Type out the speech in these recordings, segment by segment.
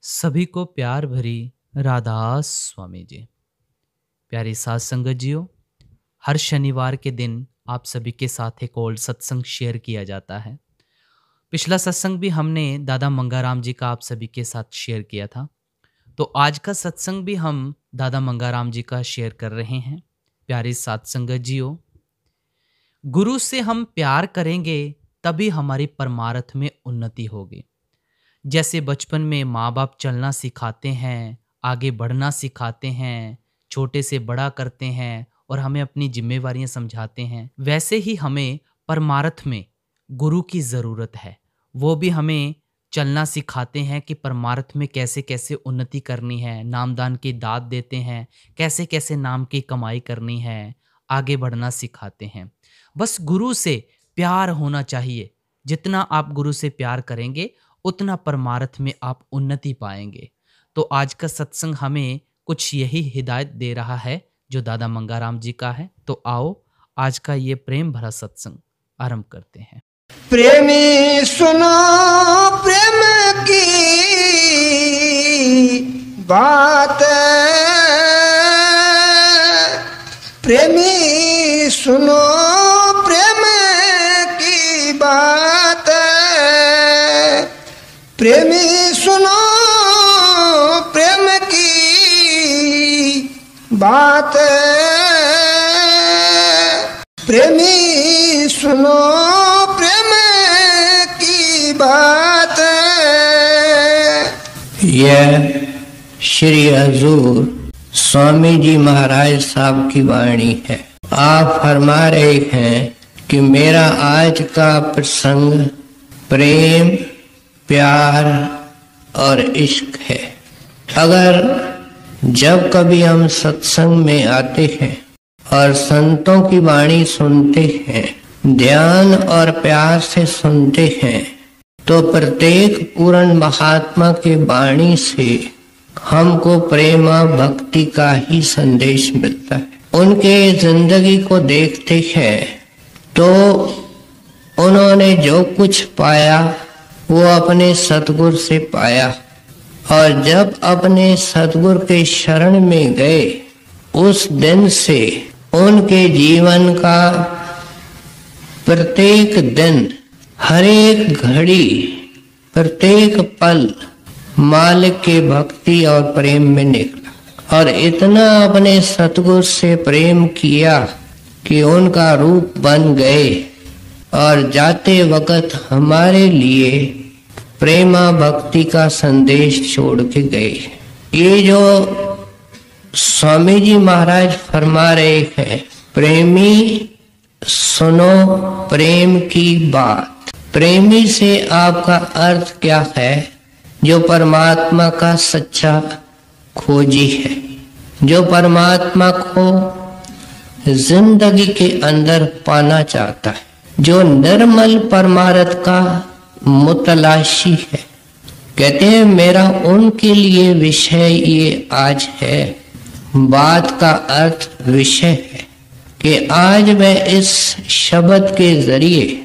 सभी को प्यार भरी राधा स्वामी जी। प्यारी साथ संगत जियो, हर शनिवार के दिन आप सभी के साथ एक ओल्ड सत्संग शेयर किया जाता है। पिछला सत्संग भी हमने दादा मंगाराम जी का आप सभी के साथ शेयर किया था, तो आज का सत्संग भी हम दादा मंगाराम जी का शेयर कर रहे हैं। प्यारी साथ संगत जियो, गुरु से हम प्यार करेंगे तभी हमारी परमार्थ में उन्नति होगी। जैसे बचपन में माँ बाप चलना सिखाते हैं, आगे बढ़ना सिखाते हैं, छोटे से बड़ा करते हैं और हमें अपनी जिम्मेवारियां समझाते हैं, वैसे ही हमें परमार्थ में गुरु की ज़रूरत है। वो भी हमें चलना सिखाते हैं कि परमार्थ में कैसे कैसे उन्नति करनी है, नामदान की दात देते हैं, कैसे कैसे नाम की कमाई करनी है, आगे बढ़ना सिखाते हैं। बस गुरु से प्यार होना चाहिए। जितना आप गुरु से प्यार करेंगे उतना परमार्थ में आप उन्नति पाएंगे। तो आज का सत्संग हमें कुछ यही हिदायत दे रहा है जो दादा मंगाराम जी का है। तो आओ आज का ये प्रेम भरा सत्संग आरंभ करते हैं। प्रेमी सुनो प्रेम की बात, प्रेमी सुनो प्रेम की बात, प्रेमी सुनो प्रेम की बात, प्रेमी सुनो प्रेम की बात। यह श्री हजूर स्वामी जी महाराज साहब की वाणी है। आप फरमा रहे हैं कि मेरा आज का प्रसंग प्रेम, प्यार और इश्क है। अगर जब कभी हम सत्संग में आते हैं और संतों की वाणी सुनते हैं, ध्यान और प्यार से सुनते हैं, तो प्रत्येक पूर्ण महात्मा के वाणी से हमको प्रेम भक्ति का ही संदेश मिलता है। उनके जिंदगी को देखते हैं तो उन्होंने जो कुछ पाया वो अपने सतगुरु से पाया, और जब अपने सतगुरु के शरण में गए उस दिन से उनके जीवन का प्रत्येक दिन, हर एक घड़ी, प्रत्येक पल मालिक के भक्ति और प्रेम में निकला, और इतना अपने सतगुरु से प्रेम किया कि उनका रूप बन गए और जाते वक्त हमारे लिए प्रेमा भक्ति का संदेश छोड़ के गए। ये जो स्वामी जी महाराज फरमा रहे हैं, प्रेमी सुनो प्रेम की बात। प्रेमी से आपका अर्थ क्या है? जो परमात्मा का सच्चा खोजी है, जो परमात्मा को जिंदगी के अंदर पाना चाहता है, जो निर्मल परमार्थ का मुतलाशी है। कहते हैं मेरा उनके लिए विषय ये आज है। बात का अर्थ विषय है कि आज मैं इस शब्द के जरिए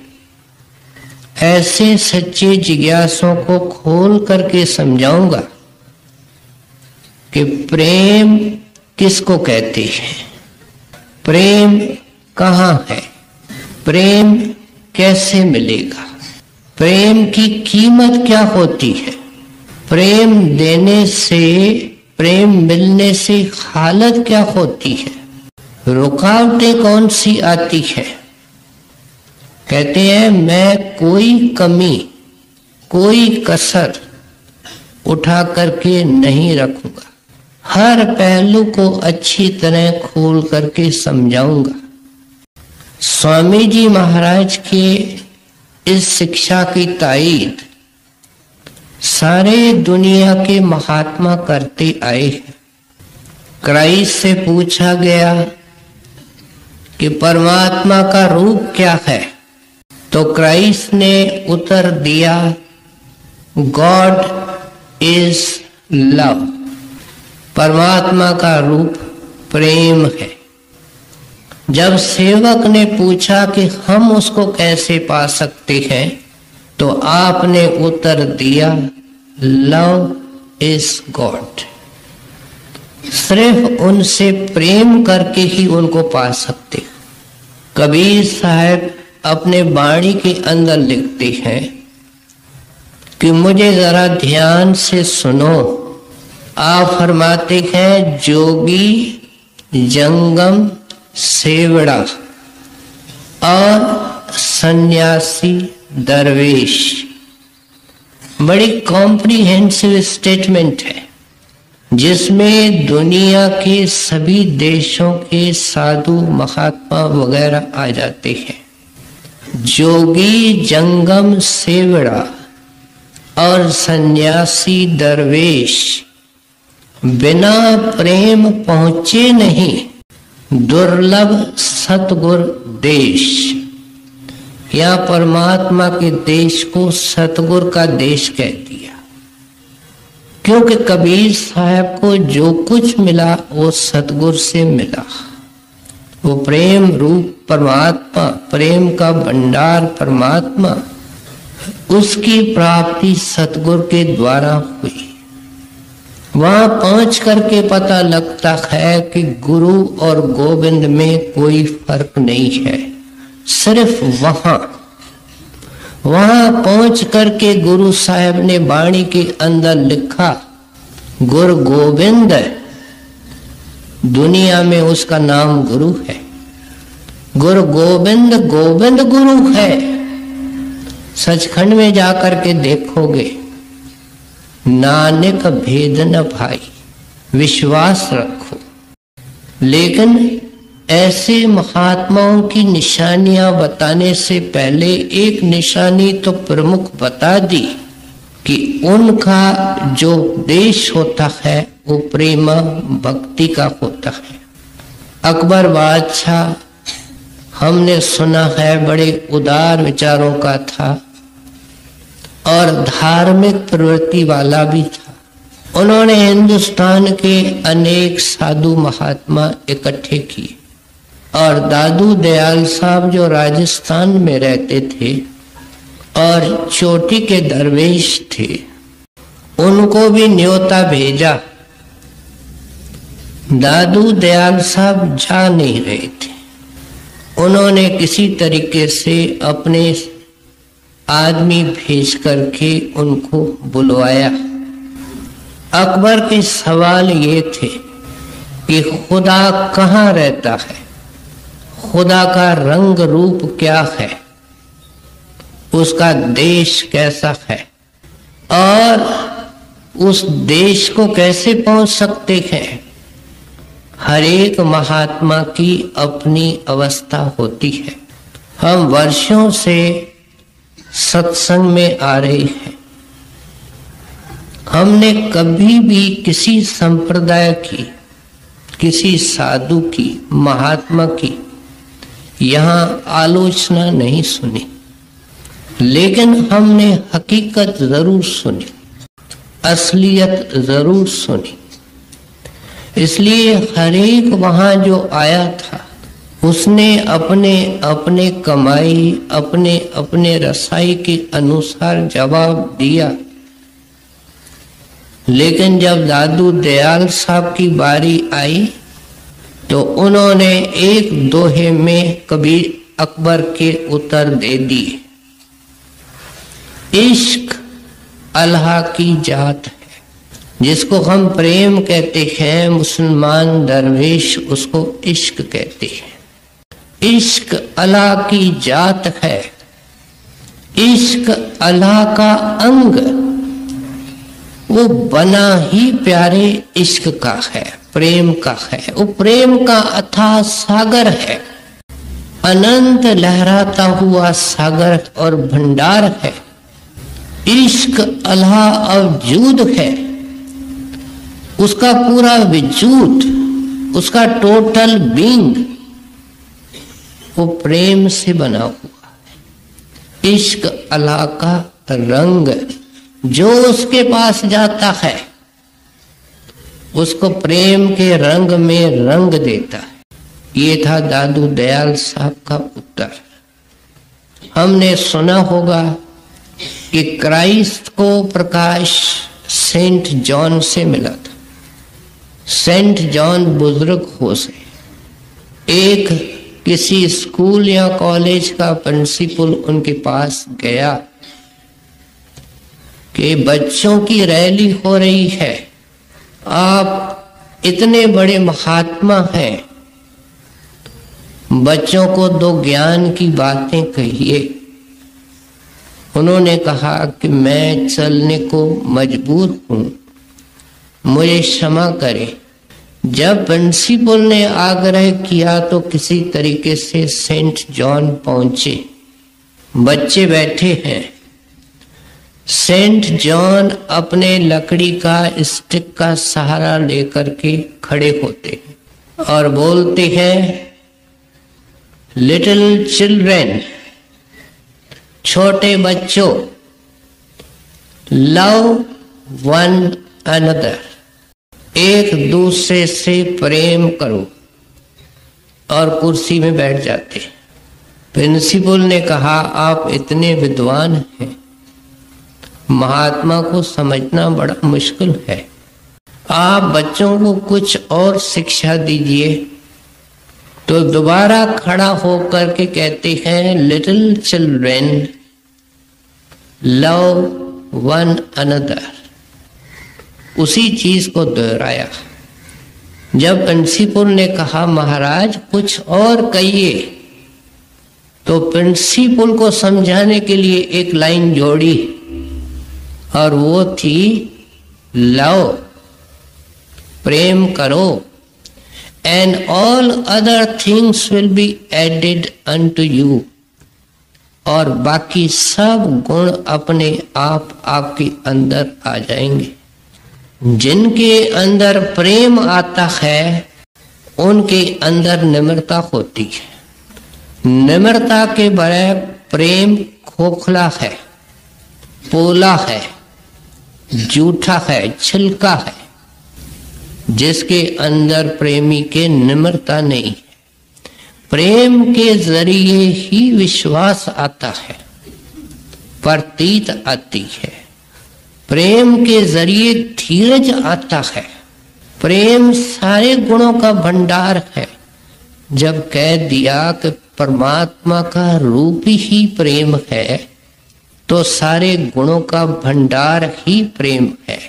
ऐसे सच्चे जिज्ञासों को खोल करके समझाऊंगा कि प्रेम किसको कहते हैं, प्रेम कहाँ है, प्रेम कैसे मिलेगा, प्रेम की कीमत क्या होती है, प्रेम देने से, प्रेम मिलने से हालत क्या होती है, रुकावटें कौन सी आती है। कहते हैं मैं कोई कमी, कोई कसर उठा करके नहीं रखूंगा, हर पहलू को अच्छी तरह खोल करके समझाऊंगा। स्वामी जी महाराज के इस शिक्षा की तायीद सारे दुनिया के महात्मा करते आए हैं। क्राइस्ट से पूछा गया कि परमात्मा का रूप क्या है, तो क्राइस्ट ने उत्तर दिया, गॉड इज लव। परमात्मा का रूप प्रेम है। जब सेवक ने पूछा कि हम उसको कैसे पा सकते हैं, तो आपने उत्तर दिया, लव इज गॉड। सिर्फ उनसे प्रेम करके ही उनको पा सकते। कबीर साहब अपने वाणी के अंदर लिखते हैं कि मुझे जरा ध्यान से सुनो। आप फरमाते हैं जोगी, जंगम, सेवड़ा और सन्यासी, दरवेश। बड़ी कॉम्प्रिहेंसिव स्टेटमेंट है जिसमें दुनिया के सभी देशों के साधु महात्मा वगैरह आ जाते हैं। जोगी, जंगम, सेवड़ा और सन्यासी, दरवेश बिना प्रेम पहुंचे नहीं। दुर्लभ सतगुर देश। या परमात्मा के देश को सतगुर का देश कह दिया, क्योंकि कबीर साहब को जो कुछ मिला वो सतगुर से मिला। वो प्रेम रूप परमात्मा, प्रेम का भंडार परमात्मा, उसकी प्राप्ति सतगुर के द्वारा हुई। वहां पहुंच करके पता लगता है कि गुरु और गोविंद में कोई फर्क नहीं है। सिर्फ वहां पहुंच करके गुरु साहब ने वाणी के अंदर लिखा, गुरु गोविंद। दुनिया में उसका नाम गुरु है। गुरु गोविंद, गोविंद गुरु है। सचखंड में जाकर के देखोगे, नानक भेद न भाई, विश्वास रखो। लेकिन ऐसे महात्माओं की निशानियां बताने से पहले एक निशानी तो प्रमुख बता दी कि उनका जो देश होता है वो प्रेम भक्ति का होता है। अकबर बादशाह हमने सुना है बड़े उदार विचारों का था और धार्मिक प्रवृत्ति वाला भी था। उन्होंने हिंदुस्तान के अनेक साधु महात्मा इकट्ठे किए और दादू दयाल साहब जो राजस्थान में रहते थे और चोटी के दरवेश थे, उनको भी न्योता भेजा। दादू दयाल साहब जा नहीं रहे थे। उन्होंने किसी तरीके से अपने आदमी भेज करके उनको बुलवाया। अकबर के सवाल ये थे कि खुदा कहाँ रहता है, खुदा का रंग रूप क्या है, उसका देश कैसा है और उस देश को कैसे पहुंच सकते हैं। हर एक महात्मा की अपनी अवस्था होती है। हम वर्षों से सत्संग में आ रहे हैं। हमने कभी भी किसी संप्रदाय की, किसी साधु की, महात्मा की यहाँ आलोचना नहीं सुनी, लेकिन हमने हकीकत जरूर सुनी, असलियत जरूर सुनी। इसलिए हर एक वहां जो आया था उसने अपने अपने कमाई, अपने अपने रसाई के अनुसार जवाब दिया। लेकिन जब दादू दयाल साहब की बारी आई तो उन्होंने एक दोहे में कबीर अकबर के उत्तर दे दिए। इश्क अल्लाह की जात है, जिसको हम प्रेम कहते हैं, मुसलमान दरवेश उसको इश्क कहते हैं। इश्क अल्लाह की जात है, इश्क अल्लाह का अंग, वो बना ही प्यारे इश्क का है, प्रेम का है। वो प्रेम का अथाह सागर है, अनंत लहराता हुआ सागर और भंडार है। इश्क अल्लाह अवजूद है, उसका पूरा वजूद, उसका टोटल बीइंग वो प्रेम से बना हुआ है। इश्क अल्लाह का रंग, जो उसके पास जाता है उसको प्रेम के रंग में रंग देता है। ये था दादू दयाल साहब का उत्तर। हमने सुना होगा कि क्राइस्ट को प्रकाश सेंट जॉन से मिला था। सेंट जॉन बुजुर्ग हो से एक किसी स्कूल या कॉलेज का प्रिंसिपल उनके पास गया कि बच्चों की रैली हो रही है, आप इतने बड़े महात्मा हैं, बच्चों को दो ज्ञान की बातें कहिए। उन्होंने कहा कि मैं चलने को मजबूर हूं, मुझे क्षमा करें। जब प्रिंसिपल ने आग्रह किया तो किसी तरीके से सेंट जॉन पहुंचे। बच्चे बैठे हैं। सेंट जॉन अपने लकड़ी का स्टिक का सहारा लेकर के खड़े होते हैं और बोलते हैं, लिटिल चिल्ड्रेन, छोटे बच्चों, लव वन अनदर, एक दूसरे से प्रेम करो, और कुर्सी में बैठ जाते। प्रिंसिपल ने कहा, आप इतने विद्वान हैं, महात्मा को समझना बड़ा मुश्किल है, आप बच्चों को कुछ और शिक्षा दीजिए। तो दोबारा खड़ा होकर के कहते हैं, little children, love one another. उसी चीज को दोहराया। जब प्रिंसिपल ने कहा, महाराज कुछ और कहिए, तो प्रिंसिपल को समझाने के लिए एक लाइन जोड़ी, और वो थी, लव, प्रेम करो, and all other things will be added unto you, और बाकी सब गुण अपने आप आपके अंदर आ जाएंगे। जिनके अंदर प्रेम आता है उनके अंदर निम्रता होती है। निम्रता के बजाय प्रेम खोखला है, पोला है, झूठा है, छिलका है। जिसके अंदर प्रेमी के निम्रता नहीं है, प्रेम के जरिए ही विश्वास आता है, प्रतीत आती है, प्रेम के जरिए धीरज आता है। प्रेम सारे गुणों का भंडार है। जब कह दिया कि परमात्मा का रूप ही प्रेम है, तो सारे गुणों का भंडार ही प्रेम है।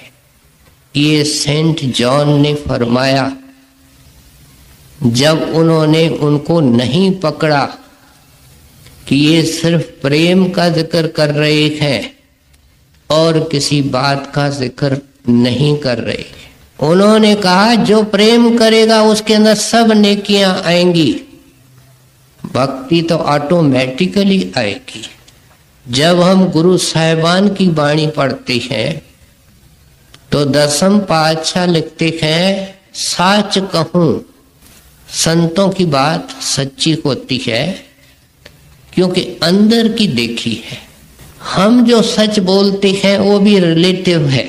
ये सेंट जॉन ने फरमाया। जब उन्होंने उनको नहीं पकड़ा कि ये सिर्फ प्रेम का जिक्र कर रहे हैं और किसी बात का जिक्र नहीं कर रहे, उन्होंने कहा, जो प्रेम करेगा उसके अंदर सब नेकियां आएंगी, भक्ति तो ऑटोमेटिकली आएगी। जब हम गुरु साहिबान की वाणी पढ़ते हैं तो दसम पातशाह लिखते हैं, साच कहूं, संतों की बात सच्ची होती है क्योंकि अंदर की देखी है। हम जो सच बोलते हैं वो भी रिलेटिव है,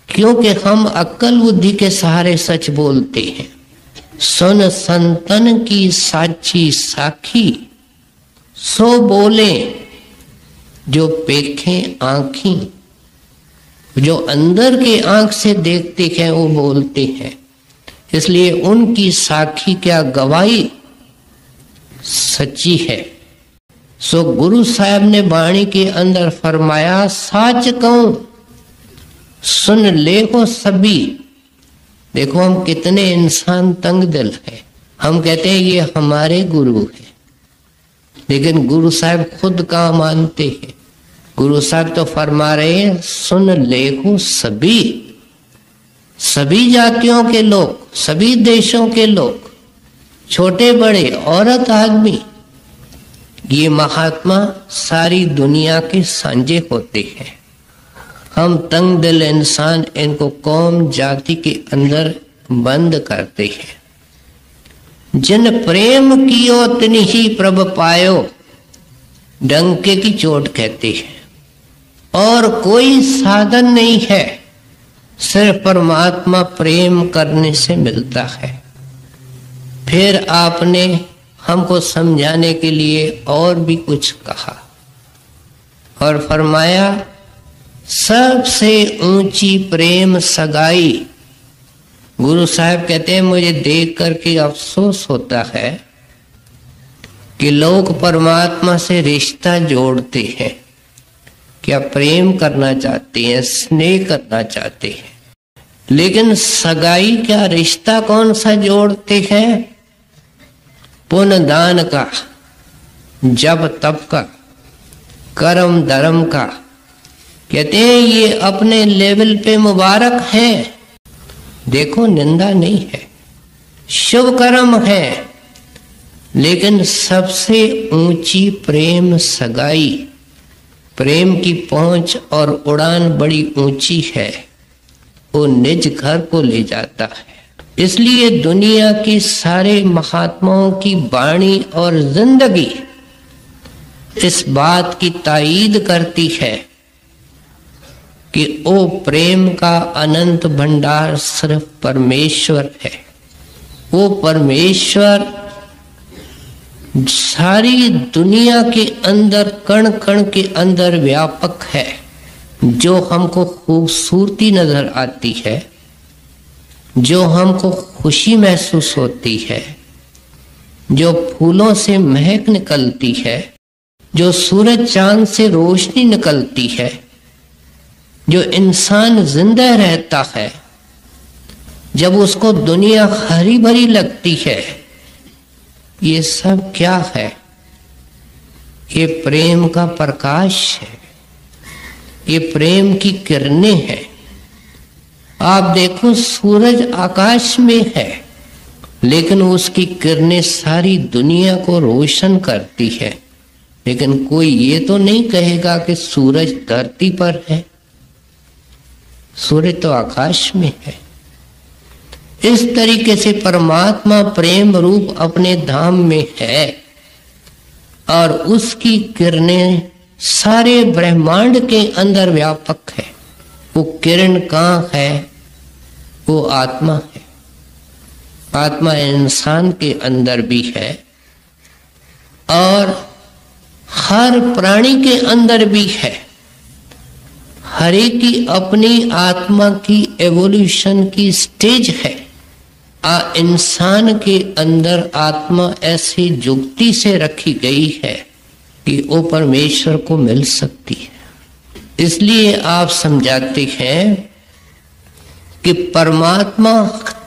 क्योंकि हम अक्ल बुद्धि के सहारे सच बोलते हैं। सुन संतन की साची साखी, सो बोले जो पेखें आंखी। जो अंदर के आंख से देखते हैं वो बोलते हैं, इसलिए उनकी साखी क्या गवाही सच्ची है। सो गुरु साहब ने वाणी के अंदर फरमाया, साच कहूं सुन ले हो सभी। देखो हम कितने इंसान तंग दिल है। हम कहते हैं ये हमारे गुरु है, लेकिन गुरु साहब खुद का मानते हैं। गुरु साहब तो फरमा रहे हैं, सुन ले हो सभी, सभी जातियों के लोग, सभी देशों के लोग, छोटे बड़े, औरत आदमी, ये महात्मा सारी दुनिया के सांझे होते हैं। हम तंग दिल इंसान इनको कौम जाति के अंदर बंद करते हैं। जिन प्रेम कियो तिनि ही प्रभ पायो, डंके की चोट कहते हैं। और कोई साधन नहीं है, सिर्फ परमात्मा प्रेम करने से मिलता है। फिर आपने हमको समझाने के लिए और भी कुछ कहा और फरमाया, सबसे ऊंची प्रेम सगाई। गुरु साहब कहते हैं मुझे देख करके अफसोस होता है कि लोग परमात्मा से रिश्ता जोड़ते हैं, क्या प्रेम करना चाहते हैं, स्नेह करना चाहते हैं, लेकिन सगाई क्या रिश्ता कौन सा जोड़ते हैं? पुण्य दान का, जब तप का, कर्म धर्म का। कहते हैं ये अपने लेवल पे मुबारक है, देखो निंदा नहीं है, शुभ कर्म है, लेकिन सबसे ऊंची प्रेम सगाई। प्रेम की पहुंच और उड़ान बड़ी ऊंची है, वो निज घर को ले जाता है। इसलिए दुनिया की सारे महात्माओं की वाणी और जिंदगी इस बात की तायीद करती है कि वो प्रेम का अनंत भंडार सिर्फ परमेश्वर है। वो परमेश्वर सारी दुनिया के अंदर, कण कण के अंदर व्यापक है। जो हमको खूबसूरती नजर आती है, जो हमको खुशी महसूस होती है, जो फूलों से महक निकलती है, जो सूरज चांद से रोशनी निकलती है, जो इंसान जिंदा रहता है, जब उसको दुनिया हरी भरी लगती है, ये सब क्या है? ये प्रेम का प्रकाश है, ये प्रेम की किरणें हैं। आप देखो सूरज आकाश में है, लेकिन उसकी किरणें सारी दुनिया को रोशन करती है। लेकिन कोई ये तो नहीं कहेगा कि सूरज धरती पर है, सूर्य तो आकाश में है। इस तरीके से परमात्मा प्रेम रूप अपने धाम में है और उसकी किरणें सारे ब्रह्मांड के अंदर व्यापक है। वो किरण कहाँ है? वो आत्मा है। आत्मा इंसान के अंदर भी है और हर प्राणी के अंदर भी है। हर एक की अपनी आत्मा की एवोल्यूशन की स्टेज है। इंसान के अंदर आत्मा ऐसी युक्ति से रखी गई है कि वो परमेश्वर को मिल सकती है। इसलिए आप समझाते हैं कि परमात्मा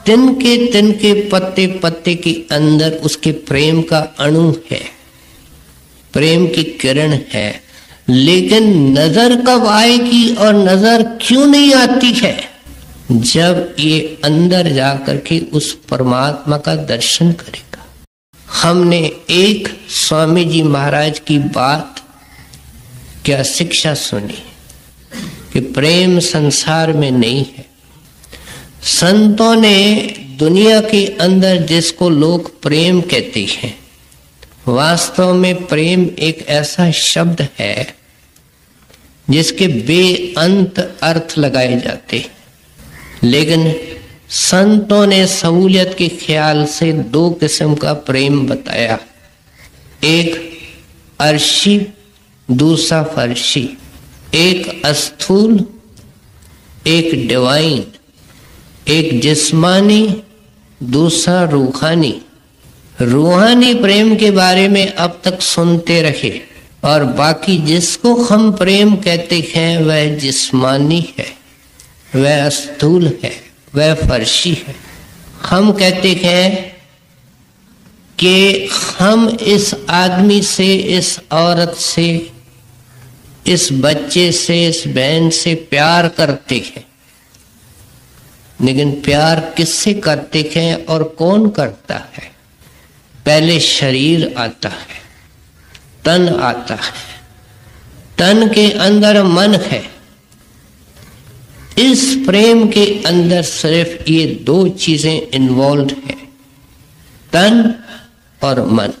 तिनके पत्ते पत्ते के अंदर उसके प्रेम का अणु है, प्रेम की किरण है। लेकिन नजर कब आएगी और नजर क्यों नहीं आती है? जब ये अंदर जाकर के उस परमात्मा का दर्शन करेगा। हमने एक स्वामी जी महाराज की बात, क्या शिक्षा सुनी कि प्रेम संसार में नहीं है। संतों ने दुनिया के अंदर जिसको लोग प्रेम कहते हैं, वास्तव में प्रेम एक ऐसा शब्द है जिसके बेअंत अर्थ लगाए जाते हैं। लेकिन संतों ने सहूलियत के ख्याल से दो किस्म का प्रेम बताया, एक अर्शी, दूसरा फर्शी। एक स्थूल, एक डिवाइन, एक जिस्मानी, दूसरा रूहानी। रूहानी प्रेम के बारे में अब तक सुनते रहे और बाकी जिसको हम प्रेम कहते हैं वह जिस्मानी है, वह स्थूल है, वह फर्शी है। हम कहते हैं कि हम इस आदमी से, इस औरत से, इस बच्चे से, इस बहन से प्यार करते हैं। लेकिन प्यार किससे करते हैं और कौन करता है? पहले शरीर आता है, तन आता है, तन के अंदर मन है। इस प्रेम के अंदर सिर्फ ये दो चीजें इन्वॉल्व है, तन और मन।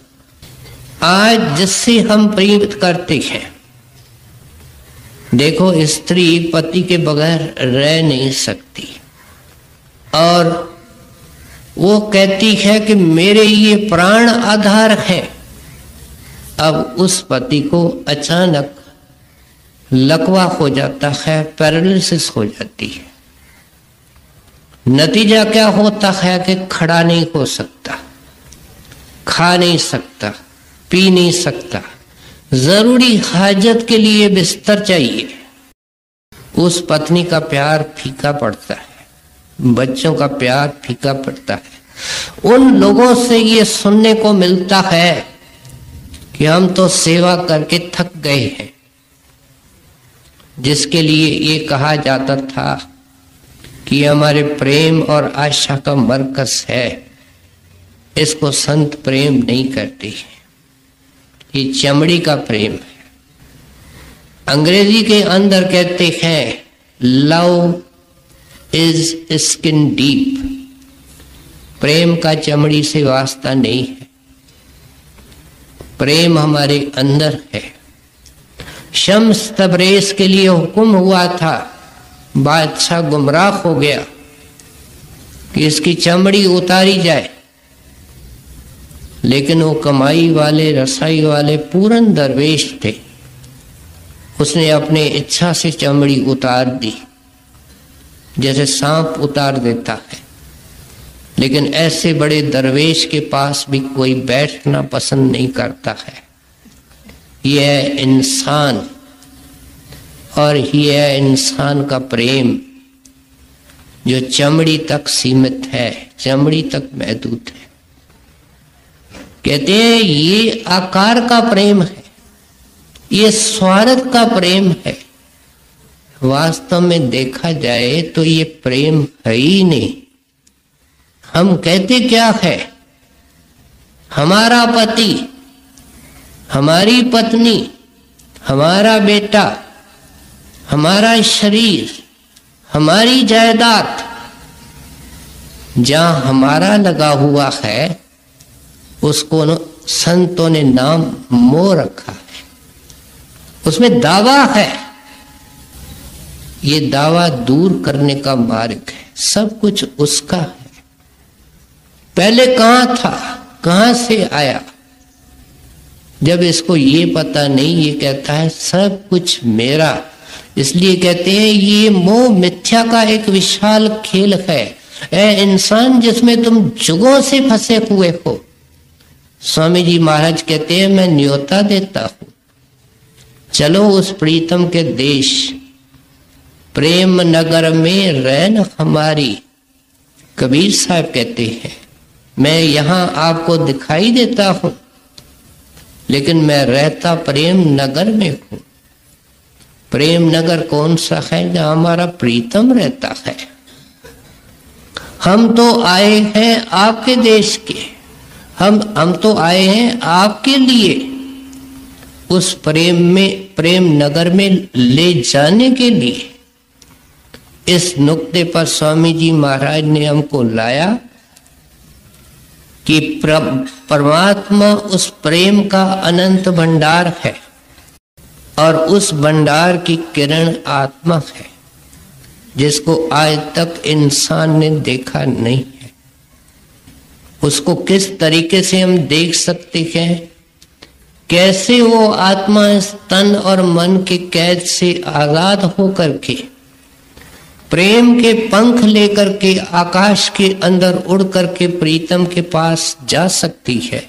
आज जिससे हम प्रेम करते हैं, देखो स्त्री पति के बगैर रह नहीं सकती और वो कहती है कि मेरे ये प्राण आधार है। अब उस पति को अचानक लकवा हो जाता है, पैरालिसिस हो जाती है। नतीजा क्या होता है कि खड़ा नहीं हो सकता, खा नहीं सकता, पी नहीं सकता, जरूरी हाजत के लिए बिस्तर चाहिए। उस पत्नी का प्यार फीका पड़ता है, बच्चों का प्यार फीका पड़ता है। उन लोगों से ये सुनने को मिलता है कि हम तो सेवा करके थक गए हैं, जिसके लिए ये कहा जाता था कि हमारे प्रेम और आशा का मरकज है, इसको संत प्रेम नहीं करते, ये चमड़ी का प्रेम है। अंग्रेजी के अंदर कहते हैं लव इज स्किन डीप, प्रेम का चमड़ी से वास्ता नहीं है, प्रेम हमारे अंदर है। शम्स तबरेज के लिए हुक्म हुआ था, बादशाह गुमराह हो गया कि इसकी चमड़ी उतारी जाए, लेकिन वो कमाई वाले रसाई वाले पूरन दरवेश थे, उसने अपने इच्छा से चमड़ी उतार दी, जैसे सांप उतार देता है। लेकिन ऐसे बड़े दरवेश के पास भी कोई बैठना पसंद नहीं करता है। यह है इंसान, और यह है इंसान का प्रेम जो चमड़ी तक सीमित है, चमड़ी तक महदूद है। कहते हैं ये आकार का प्रेम है, ये स्वार्थ का प्रेम है। वास्तव में देखा जाए तो ये प्रेम है ही नहीं। हम कहते क्या है, हमारा पति, हमारी पत्नी, हमारा बेटा, हमारा शरीर, हमारी जायदाद, जहां हमारा लगा हुआ है उसको संतों ने नाम मोह रखा है, उसमें दावा है। ये दावा दूर करने का मार्ग है, सब कुछ उसका है। पहले कहां था, कहां से आया? जब इसको ये पता नहीं, ये कहता है सब कुछ मेरा। इसलिए कहते हैं ये मोह मिथ्या का एक विशाल खेल है। ऐ इंसान जिसमें तुम जुगों से फंसे हुए हो। स्वामी जी महाराज कहते हैं मैं न्योता देता हूं, चलो उस प्रीतम के देश, प्रेम नगर में रैन हमारी। कबीर साहब कहते हैं मैं यहां आपको दिखाई देता हूं, लेकिन मैं रहता प्रेम नगर में हूं। प्रेम नगर कौन सा है? जहां हमारा प्रीतम रहता है। हम तो आए हैं आपके देश के, हम तो आए हैं आपके लिए, उस प्रेम में, प्रेम नगर में ले जाने के लिए। इस नुक्ते पर स्वामी जी महाराज ने हमको लाया कि परमात्मा उस प्रेम का अनंत भंडार है, और उस भंडार की किरण आत्मा है, जिसको आज तक इंसान ने देखा नहीं है। उसको किस तरीके से हम देख सकते हैं? कैसे वो आत्मा इस तन और मन के कैद से आजाद होकर के प्रेम के पंख लेकर के आकाश के अंदर उड़ करके प्रीतम के पास जा सकती है।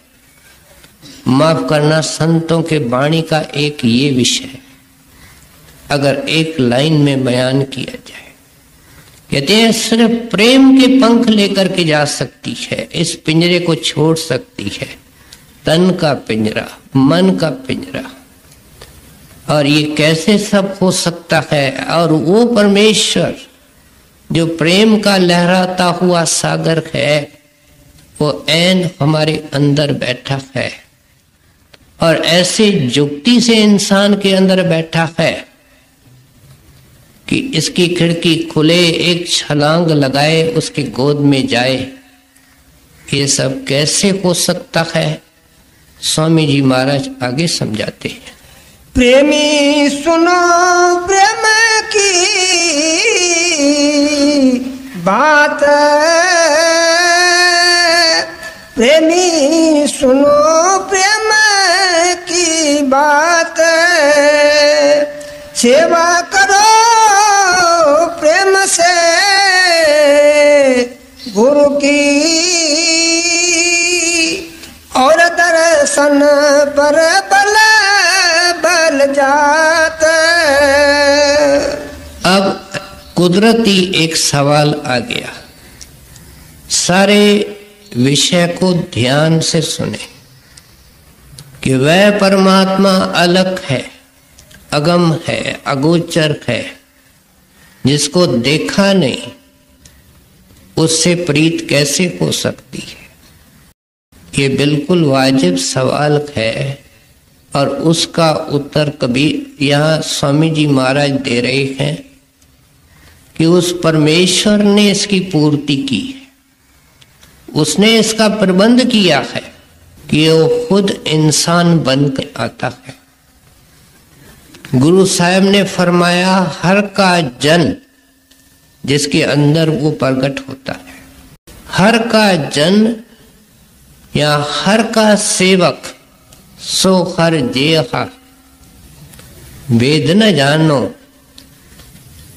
माफ करना, संतों के वाणी का एक ये विषय अगर एक लाइन में बयान किया जाए, कहते हैं सिर्फ प्रेम के पंख लेकर के जा सकती है, इस पिंजरे को छोड़ सकती है, तन का पिंजरा, मन का पिंजरा। और ये कैसे सब हो सकता है? और वो परमेश्वर जो प्रेम का लहराता हुआ सागर है, वो ऐन हमारे अंदर बैठा है, और ऐसे युक्ति से इंसान के अंदर बैठा है कि इसकी खिड़की खुले, एक छलांग लगाए, उसकी गोद में जाए। ये सब कैसे हो सकता है? स्वामी जी महाराज आगे समझाते हैं। प्रेमी सुनो प्रेम की बात, प्रेमी सुनो प्रेम की बात, सेवा करो प्रेम से गुरु की और दर्शन पर बल बल जात। अब कुदरती एक सवाल आ गया। सारे विषय को ध्यान से सुने कि वह परमात्मा अलग है, अगम है, अगोचर है, जिसको देखा नहीं, उससे प्रीत कैसे हो सकती है? ये बिल्कुल वाजिब सवाल है और उसका उत्तर कभी यहाँ स्वामी जी महाराज दे रहे हैं कि उस परमेश्वर ने इसकी पूर्ति की है, उसने इसका प्रबंध किया है कि वो खुद इंसान बनकर आता है। गुरु साहब ने फरमाया हर का जन जिसके अंदर वो प्रकट होता है, हर का जन या हर का सेवक सो हर जेहा, वेद न जानो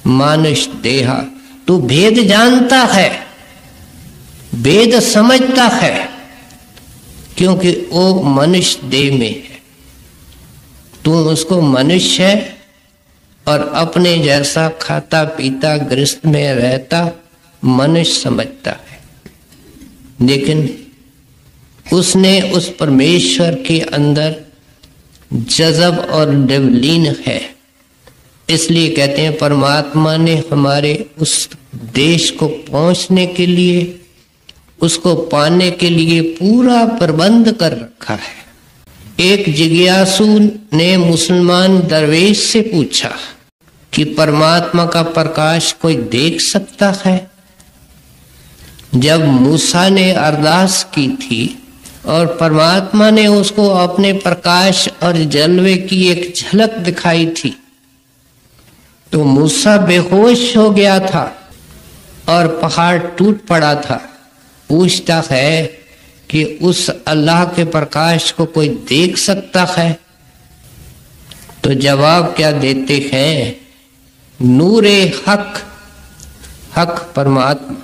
मानुष देहा। तू भेद जानता है, वेद समझता है, क्योंकि वो मनुष्य देह में है। तू उसको मनुष्य है और अपने जैसा खाता पीता गृहस्थ में रहता मनुष्य समझता है, लेकिन उसने उस परमेश्वर के अंदर जज़ब और डिवलीन है। इसलिए कहते हैं परमात्मा ने हमारे उस देश को पहुंचने के लिए, उसको पाने के लिए पूरा प्रबंध कर रखा है। एक जिज्ञासु ने मुसलमान दरवेश से पूछा कि परमात्मा का प्रकाश कोई देख सकता है? जब मूसा ने अरदास की थी और परमात्मा ने उसको अपने प्रकाश और जलवे की एक झलक दिखाई थी, तो मूसा बेहोश हो गया था और पहाड़ टूट पड़ा था। पूछता है कि उस अल्लाह के प्रकाश को कोई देख सकता है? तो जवाब क्या देते हैं? नूरे हक, हक परमात्मा,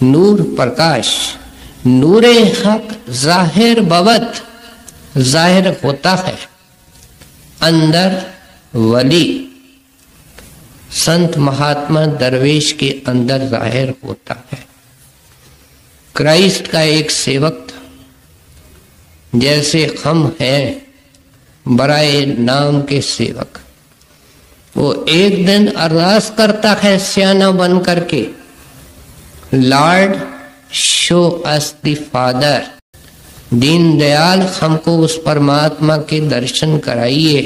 नूर प्रकाश, नूरे हक जाहिर बवत, जाहिर होता है, अंदर वली संत महात्मा दरवेश के अंदर जाहिर होता है। क्राइस्ट का एक सेवक था, जैसे हम हैं बराए नाम के सेवक। वो एक दिन अरदास करता है सियाना बन करके, Lord show us the father, Deendayal हमको उस परमात्मा के दर्शन कराइए।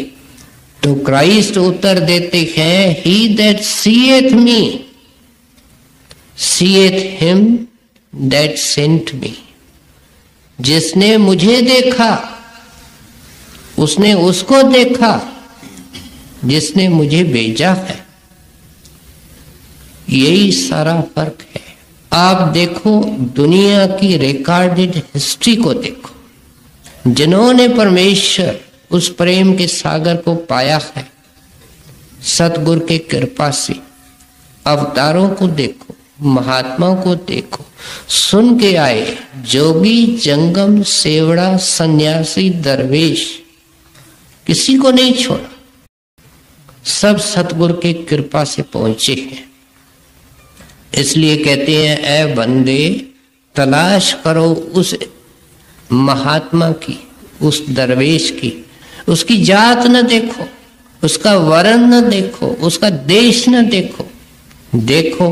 तो क्राइस्ट उत्तर देते हैं, he that seeth me seeth him that sent me. जिसने मुझे देखा उसने उसको देखा जिसने मुझे भेजा है। यही सारा फर्क है। आप देखो दुनिया की रिकॉर्डेड हिस्ट्री को देखो, जिन्होंने परमेश्वर उस प्रेम के सागर को पाया है सतगुरु के कृपा से, अवतारों को देखो, महात्माओं को देखो, सुन के आए जोगी, जंगम, सेवड़ा, सन्यासी, दरवेश, किसी को नहीं छोड़ा, सब सतगुरु के कृपा से पहुंचे हैं। इसलिए कहते हैं, ऐ बंदे तलाश करो उस महात्मा की, उस दरवेश की। उसकी जात न देखो, उसका वर्ण न देखो, उसका देश न देखो, देखो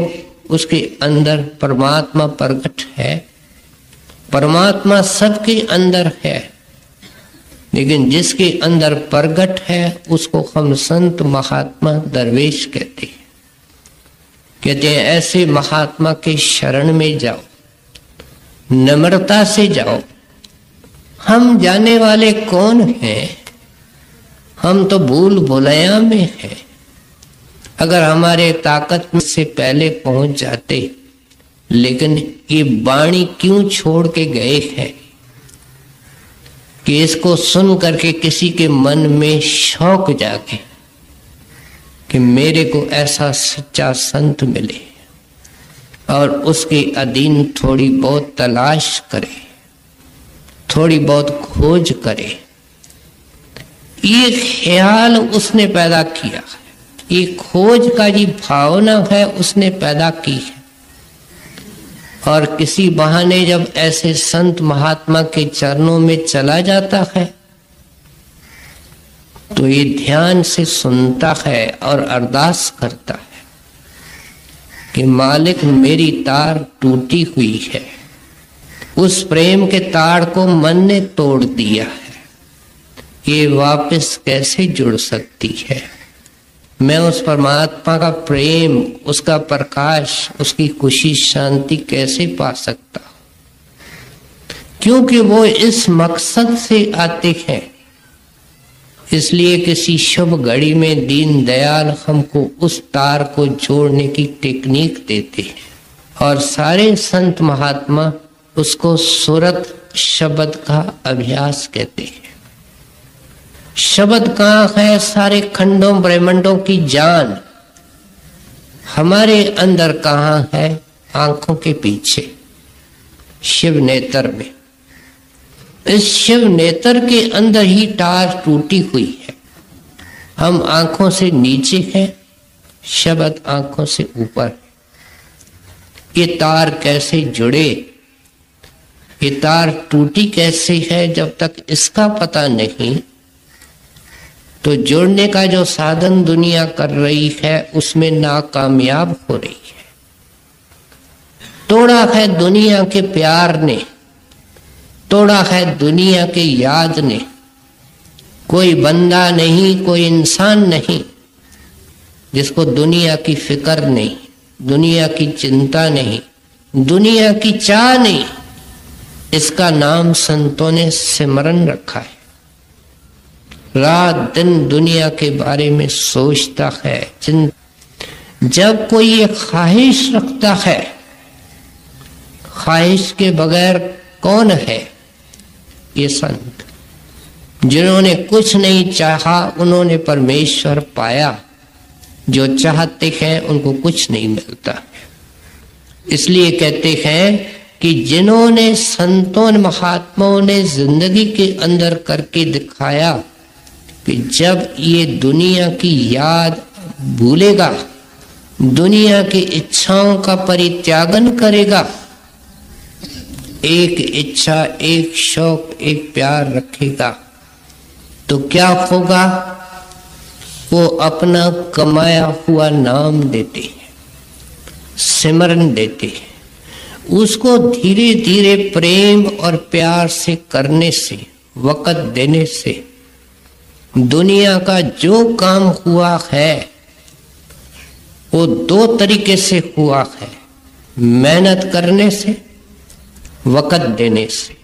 उसके अंदर परमात्मा प्रकट है। परमात्मा सबके अंदर है, लेकिन जिसके अंदर प्रकट है उसको हम संत महात्मा दरवेश कहते हैं। कहते हैं ऐसे महात्मा के शरण में जाओ, नम्रता से जाओ। हम जाने वाले कौन हैं? हम तो भूल भुलैया में हैं। अगर हमारे ताकत से पहले पहुंच जाते, लेकिन ये वाणी क्यों छोड़ के गए हैं कि इसको सुन करके किसी के मन में शौक जागे, कि मेरे को ऐसा सच्चा संत मिले और उसके अधीन थोड़ी बहुत तलाश करे, थोड़ी बहुत खोज करे। ये ख्याल उसने पैदा किया है, ये खोज का जी भावना है उसने पैदा की है। और किसी बहाने जब ऐसे संत महात्मा के चरणों में चला जाता है तो ये ध्यान से सुनता है और अरदास करता है कि मालिक मेरी तार टूटी हुई है, उस प्रेम के तार को मन ने तोड़ दिया है, ये वापस कैसे जुड़ सकती है। मैं उस परमात्मा का प्रेम, उसका प्रकाश, उसकी खुशी शांति कैसे पा सकता हूं, क्योंकि वो इस मकसद से आते हैं। इसलिए किसी शुभ घड़ी में दीन दयाल हमको उस तार को जोड़ने की टेक्निक देते हैं और सारे संत महात्मा उसको सुरत शब्द का अभ्यास कहते हैं। शब्द कहाँ है? सारे खंडों ब्रह्मांडों की जान हमारे अंदर कहाँ है? आंखों के पीछे, शिव नेत्र में। इस शिव नेत्र के अंदर ही तार टूटी हुई है। हम आंखों से नीचे हैं, शब्द आंखों से ऊपर है। ये तार कैसे जुड़े, ये तार टूटी कैसे है, जब तक इसका पता नहीं तो जुड़ने का जो साधन दुनिया कर रही है उसमें नाकामयाब हो रही है। तोड़ा है दुनिया के प्यार ने, तोड़ा है दुनिया के याद ने। कोई बंदा नहीं, कोई इंसान नहीं जिसको दुनिया की फिक्र नहीं, दुनिया की चिंता नहीं, दुनिया की चाह नहीं। इसका नाम संतों ने सिमरन रखा है। रात दिन दुनिया के बारे में सोचता है। जब कोई ये ख्वाहिश रखता है, ख्वाहिश के बगैर कौन है? ये संत जिन्होंने कुछ नहीं चाहा उन्होंने परमेश्वर पाया। जो चाहते हैं उनको कुछ नहीं मिलता। इसलिए कहते हैं कि जिन्होंने संतों महात्माओं ने जिंदगी के अंदर करके दिखाया कि जब ये दुनिया की याद भूलेगा, दुनिया की इच्छाओं का परित्यागन करेगा, एक इच्छा, एक शौक, एक प्यार रखेगा, तो क्या होगा? वो अपना कमाया हुआ नाम देते हैं, सिमरन देते हैं। उसको धीरे धीरे प्रेम और प्यार से करने से, वक़्त देने से दुनिया का जो काम हुआ है वो दो तरीके से हुआ है, मेहनत करने से, वक़्त देने से।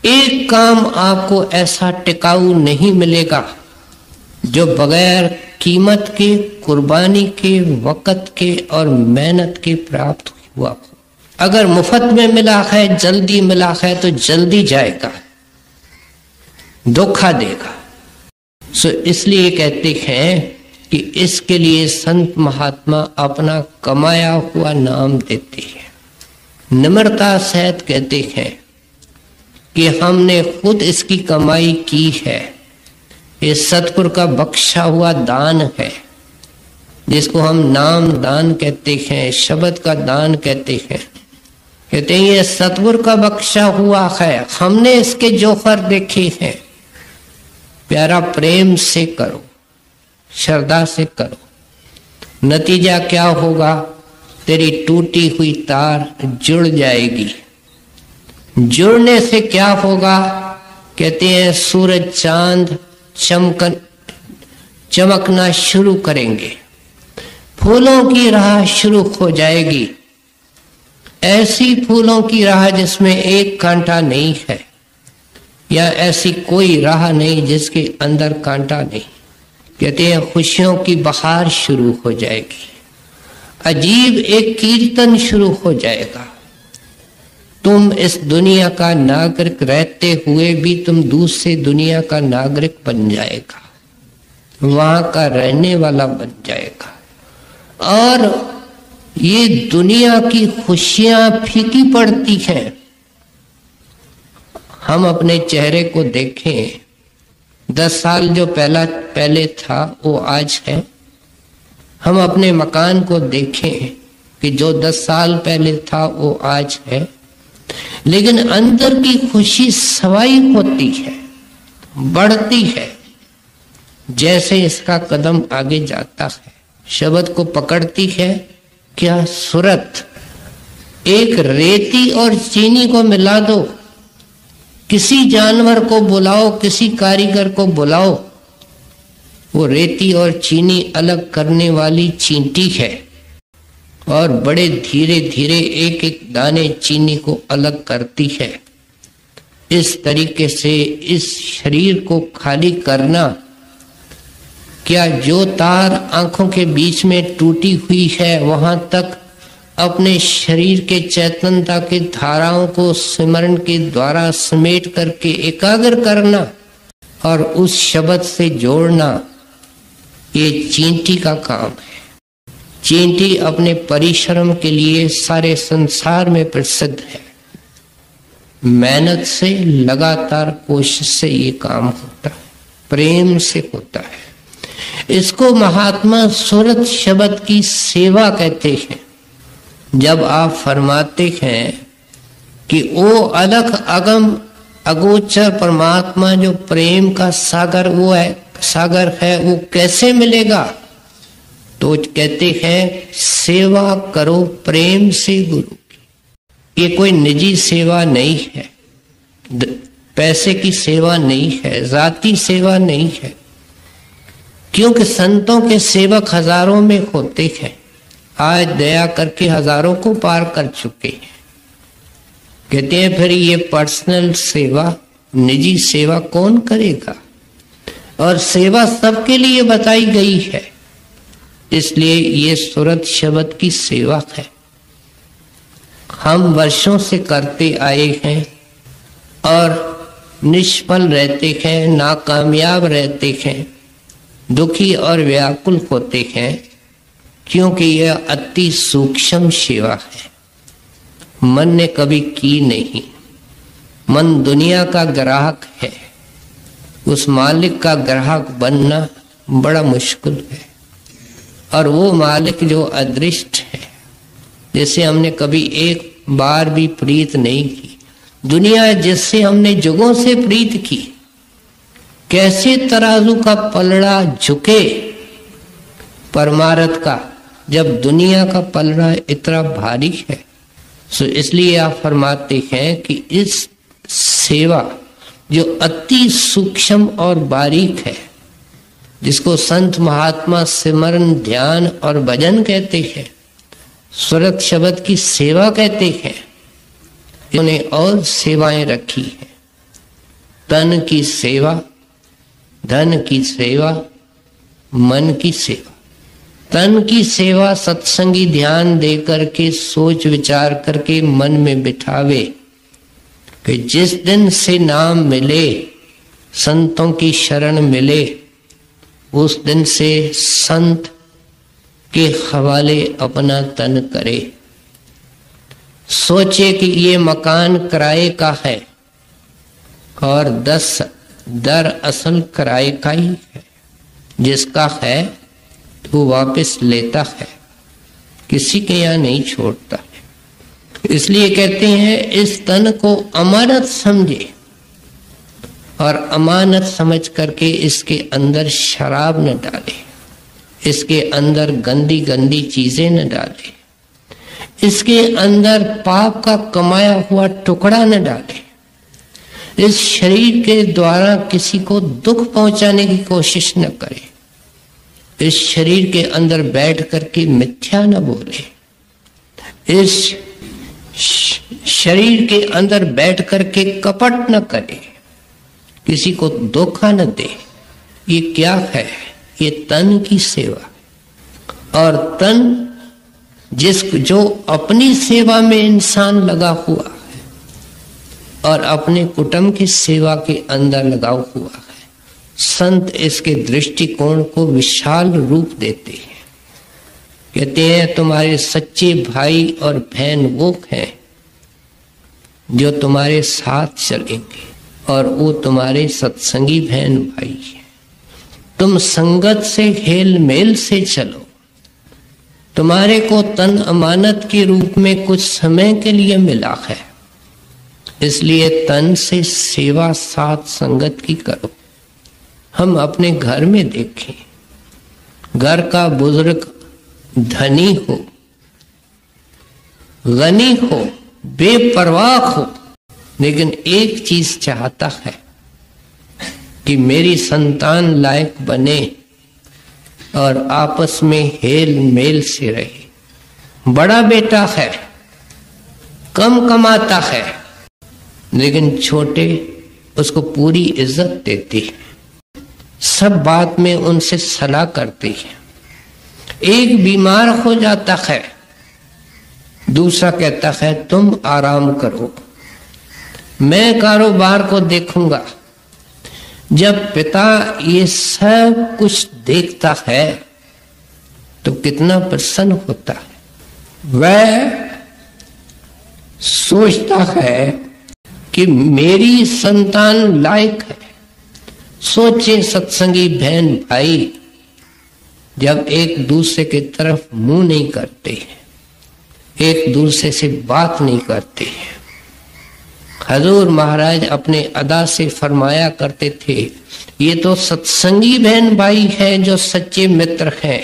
एक काम आपको ऐसा टिकाऊ नहीं मिलेगा जो बगैर कीमत के, कुर्बानी के, वक़्त के और मेहनत के प्राप्त हुआ हो। अगर मुफ्त में मिला है, जल्दी मिला है तो जल्दी जाएगा, धोखा देगा। सो इसलिए कहते हैं कि इसके लिए संत महात्मा अपना कमाया हुआ नाम देते हैं। निम्रता सहित कहते हैं कि हमने खुद इसकी कमाई की है। ये सतगुरु का बख्शा हुआ दान है, जिसको हम नाम दान कहते हैं, शब्द का दान कहते हैं। कहते हैं ये सतगुरु का बख्शा हुआ है, हमने इसके जौहर देखे हैं। प्यारा प्रेम से करो, श्रद्धा से करो। नतीजा क्या होगा? तेरी टूटी हुई तार जुड़ जाएगी। जुड़ने से क्या होगा? कहते हैं सूरज चांद चमकना शुरू करेंगे, फूलों की राह शुरू हो जाएगी। ऐसी फूलों की राह जिसमें एक कांटा नहीं है, या ऐसी कोई राह नहीं जिसके अंदर कांटा नहीं। कहते हैं खुशियों की बहार शुरू हो जाएगी। अजीब एक कीर्तन शुरू हो जाएगा। तुम इस दुनिया का नागरिक रहते हुए भी तुम दूसरे दुनिया का नागरिक बन जाएगा। वहां का रहने वाला बन जाएगा। और ये दुनिया की खुशियां फीकी पड़ती हैं। हम अपने चेहरे को देखें, 10 साल जो पहले था वो आज है। हम अपने मकान को देखें कि जो 10 साल पहले था वो आज है। लेकिन अंदर की खुशी सवाई होती है, बढ़ती है जैसे इसका कदम आगे जाता है। शब्द को पकड़ती है क्या सूरत। एक रेती और चीनी को मिला दो, किसी जानवर को बुलाओ, किसी कारीगर को बुलाओ, वो रेती और चीनी अलग करने वाली चींटी है और बड़े धीरे धीरे एक एक दाने चीनी को अलग करती है। इस तरीके से इस शरीर को खाली करना, क्या जो तार आंखों के बीच में टूटी हुई है वहां तक अपने शरीर के चैतन्यता के धाराओं को सिमरन के द्वारा समेट करके एकाग्र करना और उस शब्द से जोड़ना, ये चींटी का काम है। चींटी अपने परिश्रम के लिए सारे संसार में प्रसिद्ध है। मेहनत से, लगातार कोशिश से ये काम होता है, प्रेम से होता है। इसको महात्मा सूरत शब्द की सेवा कहते हैं। जब आप फरमाते हैं कि वो अलग अगम अगोचर परमात्मा जो प्रेम का सागर वो है, सागर है, वो कैसे मिलेगा, तो कहते हैं सेवा करो प्रेम से गुरु की। ये कोई निजी सेवा नहीं है, पैसे की सेवा नहीं है, जाती सेवा नहीं है, क्योंकि संतों के सेवक हजारों में होते हैं। आज दया करके हजारों को पार कर चुके हैं। कहते हैं फिर ये पर्सनल सेवा, निजी सेवा कौन करेगा। और सेवा सबके लिए बताई गई है, इसलिए ये सूरत शब्द की सेवा है। हम वर्षों से करते आए हैं और निष्फल रहते हैं, नाकामयाब रहते हैं, दुखी और व्याकुल होते हैं, क्योंकि यह अति सूक्ष्म सेवा है। मन ने कभी की नहीं। मन दुनिया का ग्राहक है, उस मालिक का ग्राहक बनना बड़ा मुश्किल है। और वो मालिक जो अदृष्ट है, जिसे हमने कभी एक बार भी प्रीत नहीं की, दुनिया जिससे हमने जुगों से प्रीत की, कैसे तराजू का पलड़ा झुके परमार्थ का, जब दुनिया का पलड़ा इतना भारी है। सो इसलिए आप फरमाते हैं कि इस सेवा जो अति सूक्ष्म और बारीक है, जिसको संत महात्मा सिमरन, ध्यान और भजन कहते हैं, सूरत शब्द की सेवा कहते हैं, उन्हें और सेवाएं रखी हैं। तन की सेवा, धन की सेवा, मन की सेवा। तन की सेवा सत्संगी ध्यान दे करके, सोच विचार करके मन में बिठावे कि जिस दिन से नाम मिले, संतों की शरण मिले, उस दिन से संत के हवाले अपना तन करे। सोचे कि ये मकान किराए का है और 10 दरअसल किराए का ही है, जिसका है वो वापस लेता है, किसी के यहाँ नहीं छोड़ता है। इसलिए कहते हैं इस तन को अमानत समझे और अमानत समझ करके इसके अंदर शराब न डाले, इसके अंदर गंदी गंदी चीजें न डाले, इसके अंदर पाप का कमाया हुआ टुकड़ा न डाले, इस शरीर के द्वारा किसी को दुख पहुंचाने की कोशिश न करे, इस शरीर के अंदर बैठ करके मिथ्या न बोले, इस शरीर के अंदर बैठ करके कपट न करे, किसी को धोखा न दे। ये क्या है? ये तन की सेवा। और तन जो अपनी सेवा में इंसान लगा हुआ है और अपने कुटुंब की सेवा के अंदर लगा हुआ है, संत इसके दृष्टिकोण को विशाल रूप देते हैं। कहते हैं तुम्हारे सच्चे भाई और बहन वो हैं जो तुम्हारे साथ चलेंगे और वो तुम्हारे सत्संगी बहन भाई हैं। तुम संगत से हेल मेल से चलो। तुम्हारे को तन अमानत के रूप में कुछ समय के लिए मिला है, इसलिए तन से सेवा साथ संगत की करो। हम अपने घर में देखें, घर का बुजुर्ग धनी हो, गनी हो, बेपरवाह हो, लेकिन एक चीज चाहता है कि मेरी संतान लायक बने और आपस में हेल मेल से रहे। बड़ा बेटा है, कम कमाता है, लेकिन छोटे उसको पूरी इज्जत देते हैं, सब बात में उनसे सलाह करते हैं। एक बीमार हो जाता है, दूसरा कहता है तुम आराम करो, मैं कारोबार को देखूंगा। जब पिता ये सब कुछ देखता है तो कितना प्रसन्न होता है। वह सोचता है कि मेरी संतान लायक है। सोचे सत्संगी बहन भाई जब एक दूसरे की तरफ मुंह नहीं करते हैं, एक दूसरे से बात नहीं करते हैं। हजूर महाराज अपने अदा से फरमाया करते थे, ये तो सत्संगी बहन भाई हैं जो सच्चे मित्र हैं,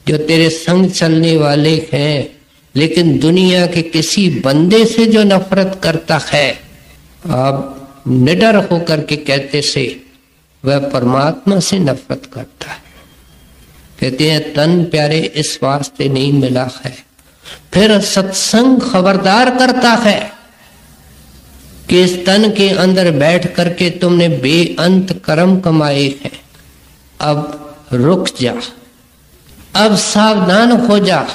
जो तेरे संग चलने वाले हैं। लेकिन दुनिया के किसी बंदे से जो नफरत करता है, आप निडर होकर के कहते से वह परमात्मा से नफरत करता है। कहते हैं तन प्यारे इस वास्ते नहीं मिला है। फिर सत्संग खबरदार करता है कि इस तन के अंदर बैठ करके तुमने बेअंत कर्म कमाए हैं, अब रुक जा, अब सावधान हो जा।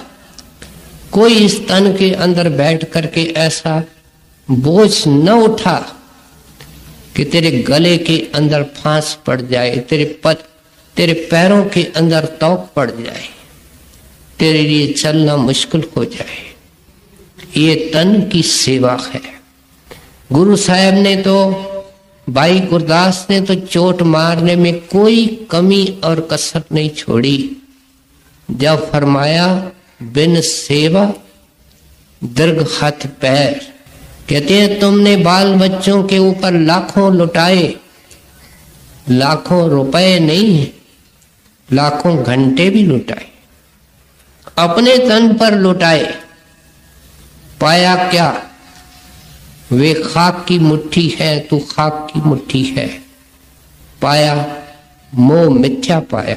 कोई इस तन के अंदर बैठ करके ऐसा बोझ न उठा कि तेरे गले के अंदर फांस पड़ जाए, तेरे पैरों के अंदर तौक पड़ जाए, तेरे लिए चलना मुश्किल हो जाए। ये तन की सेवा है। गुरु साहब ने तो, भाई गुरदास ने तो चोट मारने में कोई कमी और कसर नहीं छोड़ी। जब फरमाया बिन सेवा दीर्घ हाथ पैर। कहते हैं तुमने बाल बच्चों के ऊपर लाखों लुटाए, लाखों रुपए नहीं, लाखों घंटे भी लुटाए, अपने तन पर लुटाए। पाया क्या? वे खाक की मुट्ठी है, तू खाक की मुट्ठी है। पाया मोह मिथ्या पाया,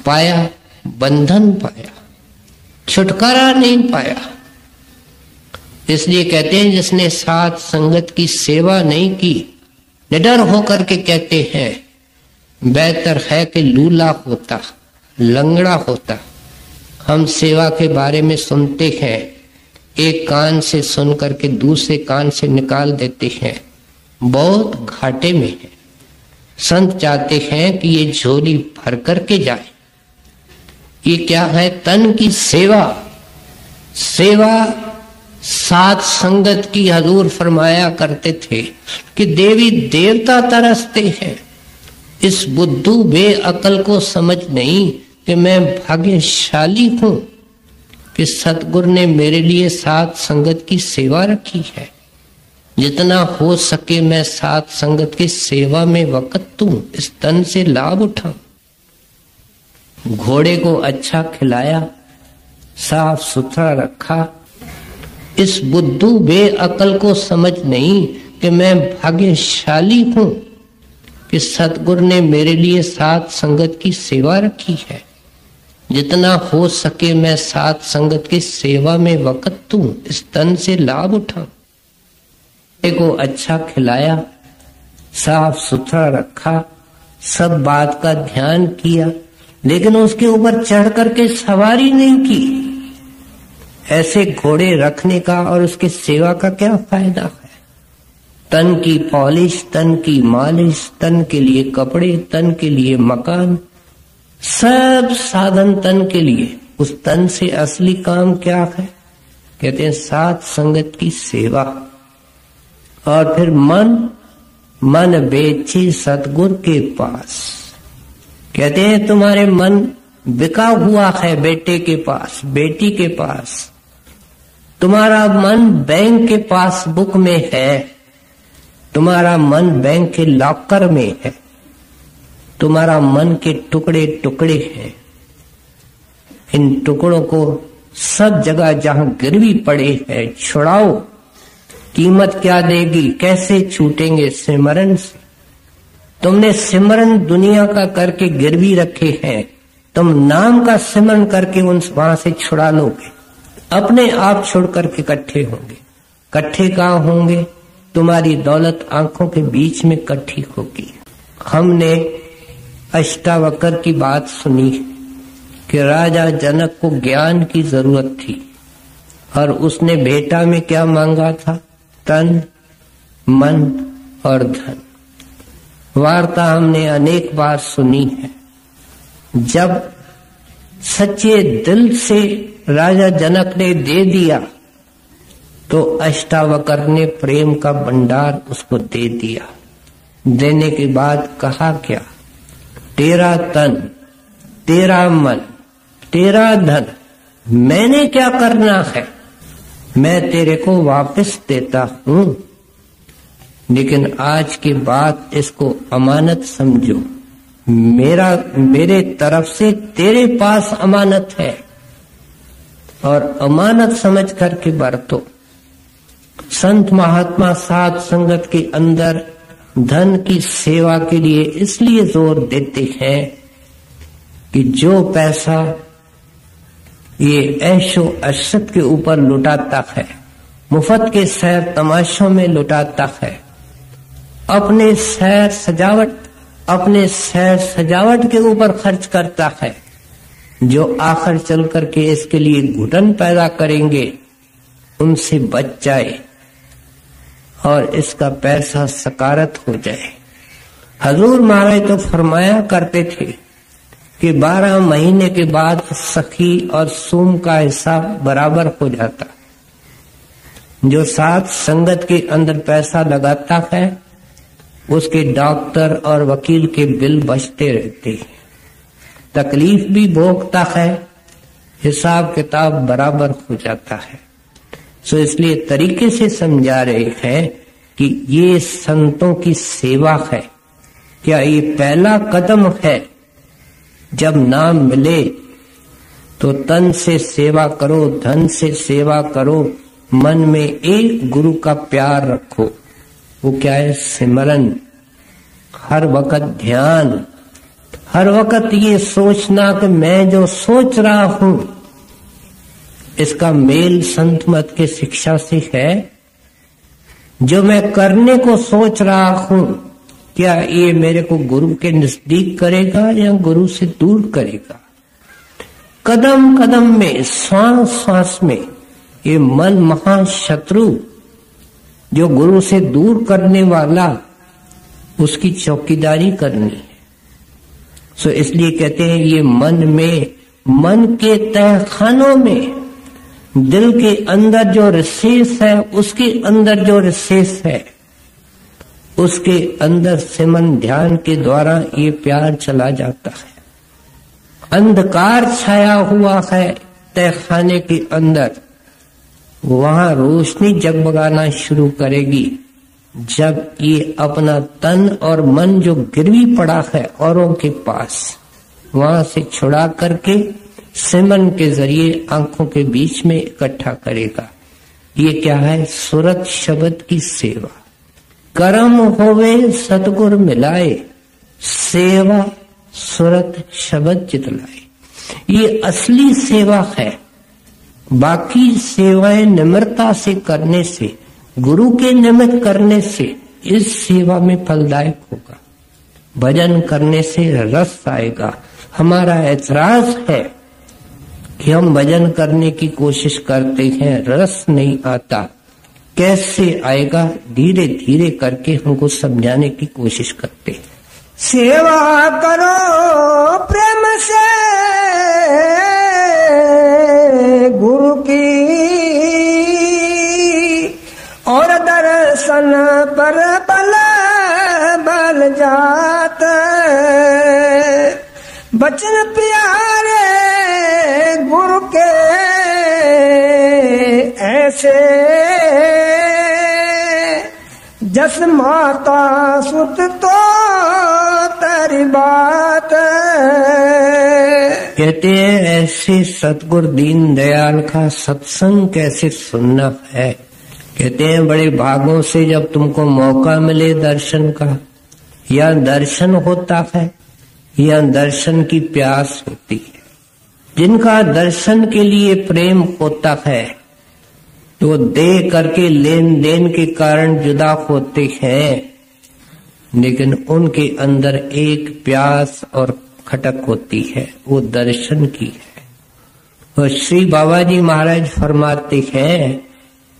पाया बंधन पाया, छुटकारा नहीं पाया। इसलिए कहते हैं जिसने साथ संगत की सेवा नहीं की, निडर होकर के कहते हैं बेहतर है कि लूला होता, लंगड़ा होता। हम सेवा के बारे में सुनते हैं, एक कान से सुन करके दूसरे कान से निकाल देते हैं, बहुत घाटे में है। संत चाहते हैं कि ये झोली भर करके जाए। ये क्या है? तन की सेवा। सेवा साथ संगत की हजूर फरमाया करते थे कि देवी देवता तरसते हैं। इस बुद्धू बेअकल को समझ नहीं कि मैं भाग्यशाली हूं कि सतगुरु ने मेरे लिए साथ संगत की सेवा रखी है। जितना हो सके मैं साथ संगत की सेवा में वक़्त दूं, इस तन से लाभ उठाऊं। घोड़े को अच्छा खिलाया, साफ सुथरा रखा। इस बुद्धू बेअकल को समझ नहीं कि मैं भाग्यशाली हूं कि सतगुरु ने मेरे लिए साथ संगत की सेवा रखी है। जितना हो सके मैं साथ संगत की सेवा में वक़्त दूं, इस तन से लाभ उठाऊं। को अच्छा खिलाया, साफ सुथरा रखा, सब बात का ध्यान किया, लेकिन उसके ऊपर चढ़ करके सवारी नहीं की। ऐसे घोड़े रखने का और उसकी सेवा का क्या फायदा है? तन की पॉलिश, तन की मालिश, तन के लिए कपड़े, तन के लिए मकान, सब साधन तन के लिए। उस तन से असली काम क्या है? कहते हैं साथ संगत की सेवा। और फिर मन बेची सतगुर के पास। कहते हैं तुम्हारे मन बिका हुआ है बेटे के पास, बेटी के पास। तुम्हारा मन बैंक के पासबुक में है, तुम्हारा मन बैंक के लॉकर में है, तुम्हारा मन के टुकड़े टुकड़े हैं। इन टुकड़ों को सब जगह जहां गिरवी पड़े हैं छुड़ाओ। कीमत क्या देगी? कैसे छूटेंगे? सिमरन से। तुमने सिमरन दुनिया का करके गिरवी रखे हैं, तुम नाम का सिमरन करके उन वहां से छुड़ा लोगे। अपने आप छोड़ करके इकट्ठे होंगे। इकट्ठे कहाँ होंगे? तुम्हारी दौलत आंखों के बीच में इकट्ठी होगी। हमने अष्टावक्र की बात सुनी कि राजा जनक को ज्ञान की जरूरत थी और उसने बेटा में क्या मांगा था? तन, मन और धन। वार्ता हमने अनेक बार सुनी है। जब सच्चे दिल से राजा जनक ने दे दिया तो अष्टावक्र ने प्रेम का भंडार उसको दे दिया। देने के बाद कहा क्या? तेरा तन, तेरा मन, तेरा धन मैंने क्या करना है? मैं तेरे को वापस देता हूं, लेकिन आज के बाद इसको अमानत समझो। मेरे तरफ से तेरे पास अमानत है और अमानत समझ करके बरतो। संत महात्मा साध संगत के अंदर धन की सेवा के लिए इसलिए जोर देते हैं कि जो पैसा ये ऐशो अशरत के ऊपर लुटाता है, मुफ्त के सैर तमाशों में लुटाता है, अपने सैर सजावट के ऊपर खर्च करता है, जो आखिर चल करके इसके लिए घुटन पैदा करेंगे उनसे बच जाए और इसका पैसा सकारत हो जाए। हजूर महाराज तो फरमाया करते थे कि 12 महीने के बाद सखी और सूम का हिस्सा बराबर हो जाता। जो साथ संगत के अंदर पैसा लगाता है उसके डॉक्टर और वकील के बिल बचते रहते हैं, तकलीफ भी भोगता है, हिसाब किताब बराबर हो जाता है। सो इसलिए तरीके से समझा रहे हैं कि ये संतों की सेवा है। क्या ये पहला कदम है? जब नाम मिले तो तन से सेवा करो, धन से सेवा करो, मन में एक गुरु का प्यार रखो। वो क्या है? सिमरन। हर वक्त ध्यान, हर वक्त ये सोचना कि मैं जो सोच रहा हूं इसका मेल संत मत के शिक्षा से है। जो मैं करने को सोच रहा हूं क्या ये मेरे को गुरु के नजदीक करेगा या गुरु से दूर करेगा? कदम कदम में, श्वास श्वास में ये मन महाशत्रु जो गुरु से दूर करने वाला, उसकी चौकीदारी करनी है। सो इसलिए कहते हैं ये मन में, मन के तहखानों में, दिल के अंदर जो रिसेस है उसके अंदर जो रिसेस है उसके अंदर सिमरन ध्यान के द्वारा ये प्यार चला जाता है। अंधकार छाया हुआ है तहखाने के अंदर, वहां रोशनी जगमगाना शुरू करेगी जब ये अपना तन और मन जो गिरवी पड़ा है औरों के पास, वहां से छुड़ा करके सिमरन के जरिए आंखों के बीच में इकट्ठा करेगा। ये क्या है? सुरत शब्द की सेवा। कर्म होवे सतगुर मिलाए, सेवा सुरत शब्द चितलाए। ये असली सेवा है। बाकी सेवाएं निम्रता से करने से, गुरु के निमित्त करने से इस सेवा में फलदायक होगा। भजन करने से रस आएगा। हमारा ऐतराज है कि हम भजन करने की कोशिश करते हैं, रस नहीं आता। कैसे आएगा, धीरे धीरे करके हमको समझाने की कोशिश करते हैं। सेवा करो प्रेम से गुरु की, और दर्शन पर बल जात। बचन प्यारे गुरु के ऐसे, जस माता सुत तो तेरी बात। कहते हैं ऐसे सतगुरु दीन दयाल का सत्संग कैसे सुनना है। कहते हैं बड़े भागों से जब तुमको मौका मिले दर्शन का, या दर्शन होता है या दर्शन की प्यास होती है। जिनका दर्शन के लिए प्रेम होता है तो दे करके लेन देन के कारण जुदा होते हैं, लेकिन उनके अंदर एक प्यास और खटक होती है, वो दर्शन की है। और श्री बाबा जी महाराज फरमाते हैं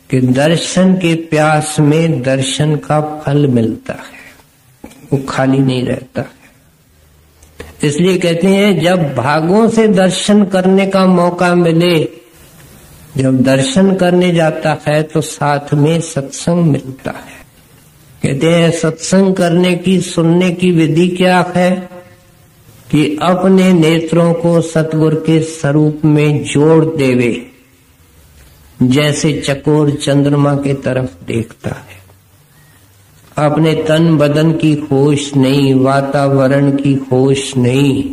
कि दर्शन के प्यास में दर्शन का फल मिलता है, वो खाली नहीं रहता है। इसलिए कहते हैं जब भागों से दर्शन करने का मौका मिले, जब दर्शन करने जाता है तो साथ में सत्संग मिलता है। कहते हैं सत्संग करने की, सुनने की विधि क्या है कि अपने नेत्रों को सतगुरु के स्वरूप में जोड़ देवे, जैसे चकोर चंद्रमा के तरफ देखता है। अपने तन बदन की होश नहीं, वातावरण की होश नहीं,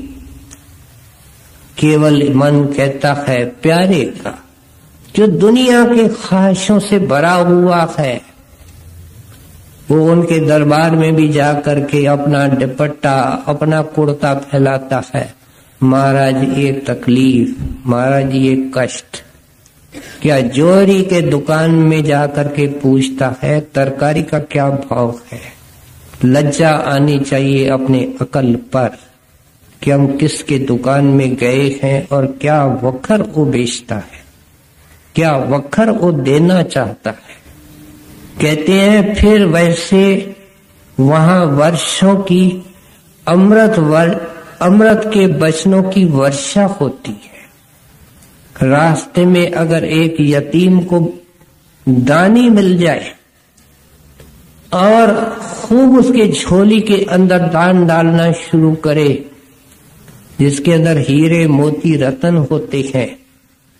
केवल मन कहता है प्यारे का। जो दुनिया के ख्वाहिशों से भरा हुआ है वो उनके दरबार में भी जा करके अपना दुपट्टा, अपना कुर्ता फैलाता है। महाराज ये तकलीफ, महाराज ये कष्ट। क्या जोहरी के दुकान में जा करके पूछता है तरकारी का क्या भाव है। लज्जा आनी चाहिए अपने अकल पर कि हम किसके दुकान में गए हैं और क्या वखर वो बेचता है, क्या वखर वो देना चाहता है। कहते हैं फिर वैसे वहां वर्षों की अमृत के वचनों की वर्षा होती है। रास्ते में अगर एक यतीम को दानी मिल जाए और खूब उसके झोली के अंदर दान डालना शुरू करे, जिसके अंदर हीरे मोती रतन होते हैं,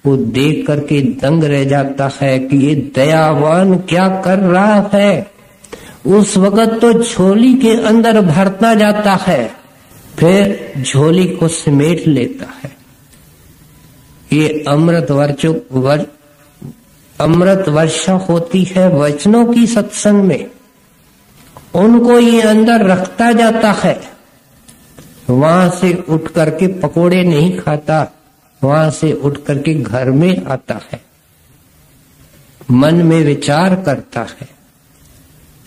वो देख करके दंग रह जाता है कि ये दयावान क्या कर रहा है। उस वक्त तो झोली के अंदर भरता जाता है, फिर झोली को समेट लेता है। ये अमृत वर्षा होती है वचनों की सत्संग में, उनको ये अंदर रखता जाता है। वहां से उठ करके पकोड़े नहीं खाता, वहां से उठ करके घर में आता है, मन में विचार करता है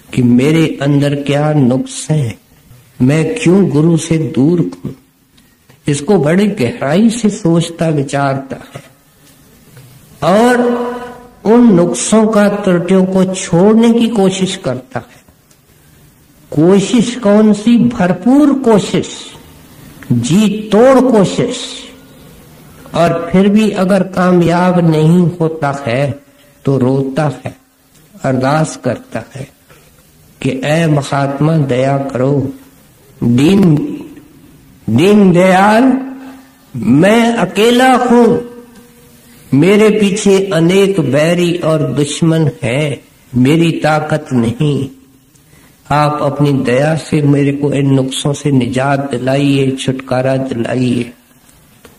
कि मेरे अंदर क्या नुक्स हैं, मैं क्यों गुरु से दूर हूं। इसको बड़ी गहराई से सोचता विचारता है और उन नुक्सों का, त्रुटियों को छोड़ने की कोशिश करता है। कोशिश कौन सी? भरपूर कोशिश, जी तोड़ कोशिश। और फिर भी अगर कामयाब नहीं होता है तो रोता है, अरदास करता है कि ऐ महात्मा दया करो, दीन दयाल, मैं अकेला हूं, मेरे पीछे अनेक बैरी और दुश्मन हैं, मेरी ताकत नहीं। आप अपनी दया से मेरे को इन नुक्सों से निजात दिलाइए, छुटकारा दिलाइए।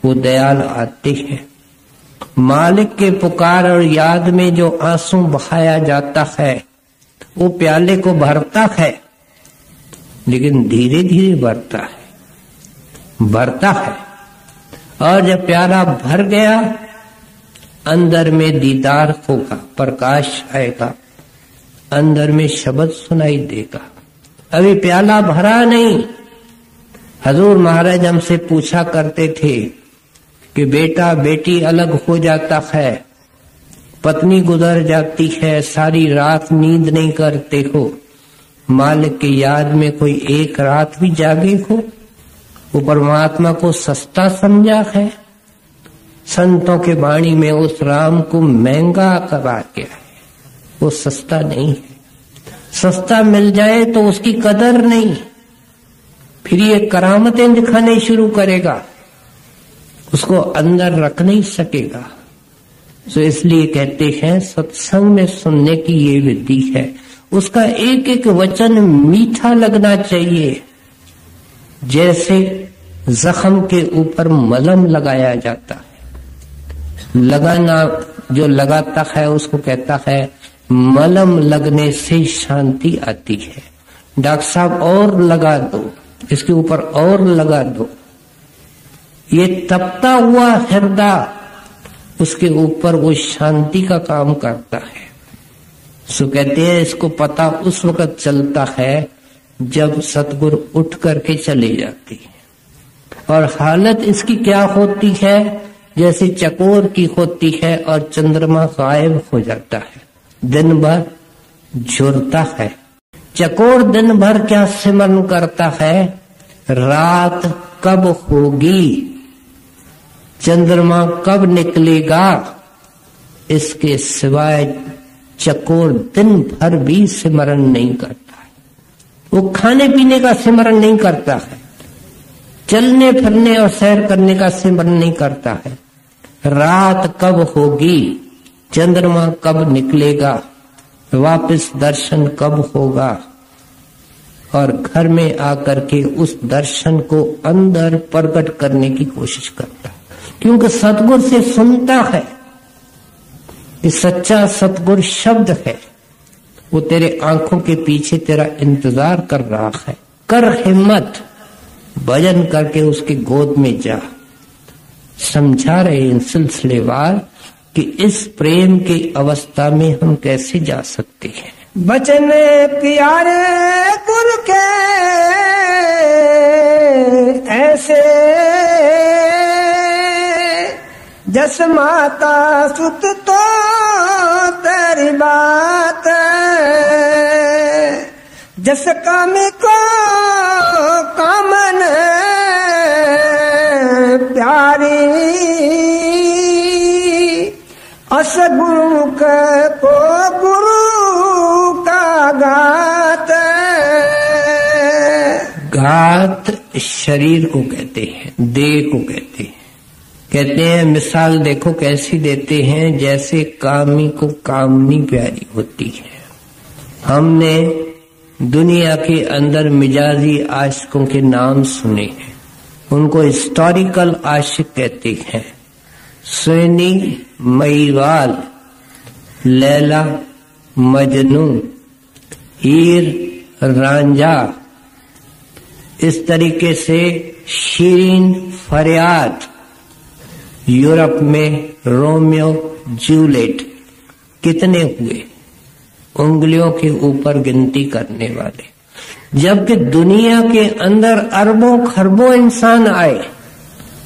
वो दयाल आते हैं। मालिक के पुकार और याद में जो आंसू बहाया जाता है वो प्याले को भरता है, लेकिन धीरे धीरे भरता है। और जब प्याला भर गया, अंदर में दीदार होगा, प्रकाश आएगा, अंदर में शब्द सुनाई देगा। अभी प्याला भरा नहीं। हजूर महाराज हमसे पूछा करते थे कि बेटा बेटी अलग हो जाता है, पत्नी गुजर जाती है, सारी रात नींद नहीं करते हो, मालिक की याद में कोई एक रात भी जागे हो, वो परमात्मा को सस्ता समझा है। संतों के वाणी में उस राम को महंगा करा के है, वो सस्ता नहीं है। सस्ता मिल जाए तो उसकी कदर नहीं, फिर ये करामतें दिखाने शुरू करेगा, उसको अंदर रख नहीं सकेगा। तो इसलिए कहते हैं सत्संग में सुनने की ये विधि है, उसका एक एक वचन मीठा लगना चाहिए, जैसे जख्म के ऊपर मलम लगाया जाता है। लगाना, जो लगाता है उसको कहता है मलम लगने से शांति आती है। डॉक्टर साहब और लगा दो, इसके ऊपर और लगा दो, ये तपता हुआ हृदय उसके ऊपर वो शांति का काम करता है। सो कहते हैं इसको पता उस वक्त चलता है जब सतगुरु उठ करके चले जाते हैं। और हालत इसकी क्या होती है, जैसे चकोर की होती है और चंद्रमा गायब हो जाता है, दिन भर झुरता है। चकोर दिन भर क्या सिमरन करता है, रात कब होगी, चंद्रमा कब निकलेगा, इसके सिवाय चकोर दिन भर भी सिमरन नहीं करता है। वो खाने पीने का सिमरन नहीं करता है, चलने फिरने और सैर करने का सिमरन नहीं करता है। रात कब होगी, चंद्रमा कब निकलेगा, वापस दर्शन कब होगा, और घर में आकर के उस दर्शन को अंदर प्रकट करने की कोशिश करता है। क्योंकि सतगुरु से सुनता है, ये सच्चा सतगुरु शब्द है, वो तेरे आंखों के पीछे तेरा इंतजार कर रहा है। कर हिम्मत, भजन करके उसके गोद में जा। समझा रहे इन सिलसिलेवार कि इस प्रेम की अवस्था में हम कैसे जा सकते हैं। बचन प्यारे गुरु के ऐसे, जस माता सुत तो तेरी बात, जस कामी को कामन प्यारी, अस गुरु को गुरु का गात। गात शरीर को कहते हैं, देह को कहते हैं। कहते हैं मिसाल देखो कैसी देते हैं, जैसे कामी को कामनी प्यारी होती है। हमने दुनिया के अंदर मिजाजी आशिकों के नाम सुने हैं, उनको हिस्टोरिकल आशिक कहते हैं। सैनी, मईवाल, लैला, मजनू, हीर, रांझा, इस तरीके से शीरीन, फरियाद, यूरोप में रोमियो, जूलियट, कितने हुए उंगलियों के ऊपर गिनती करने वाले। जबकि दुनिया के अंदर अरबों खरबों इंसान आए।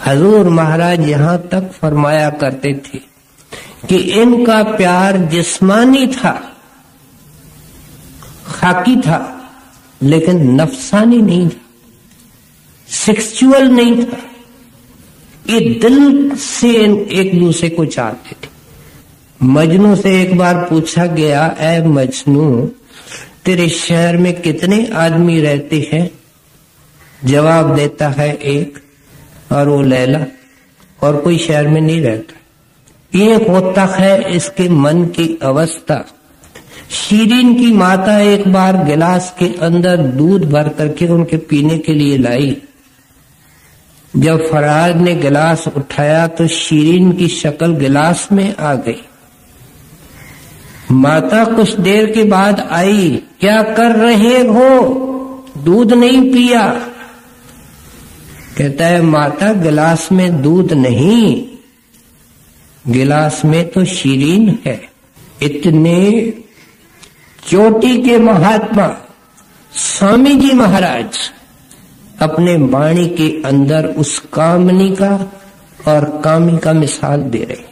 हजूर महाराज यहां तक फरमाया करते थे कि इनका प्यार जिस्मानी था, खाकी था, लेकिन नफसानी नहीं था, सेक्सुअल नहीं था। ये दिल से एक दूसरे को चाहते थे। मजनू से एक बार पूछा गया, ऐ मजनू तेरे शहर में कितने आदमी रहते हैं? जवाब देता है एक, और वो लैला, और कोई शहर में नहीं रहता। ये होता है इसके मन की अवस्था। शीरीन की माता एक बार गिलास के अंदर दूध भर करके उनके पीने के लिए लाई। जब फराज ने गिलास उठाया तो शीरीन की शक्ल गिलास में आ गई। माता कुछ देर के बाद आई, क्या कर रहे हो? दूध नहीं पिया? कहता है माता गिलास में दूध नहीं, गिलास में तो शीरीन है। इतने चोटी के महात्मा स्वामी जी महाराज अपने वाणी के अंदर उस कामनी का और कामी का मिसाल दे रहे।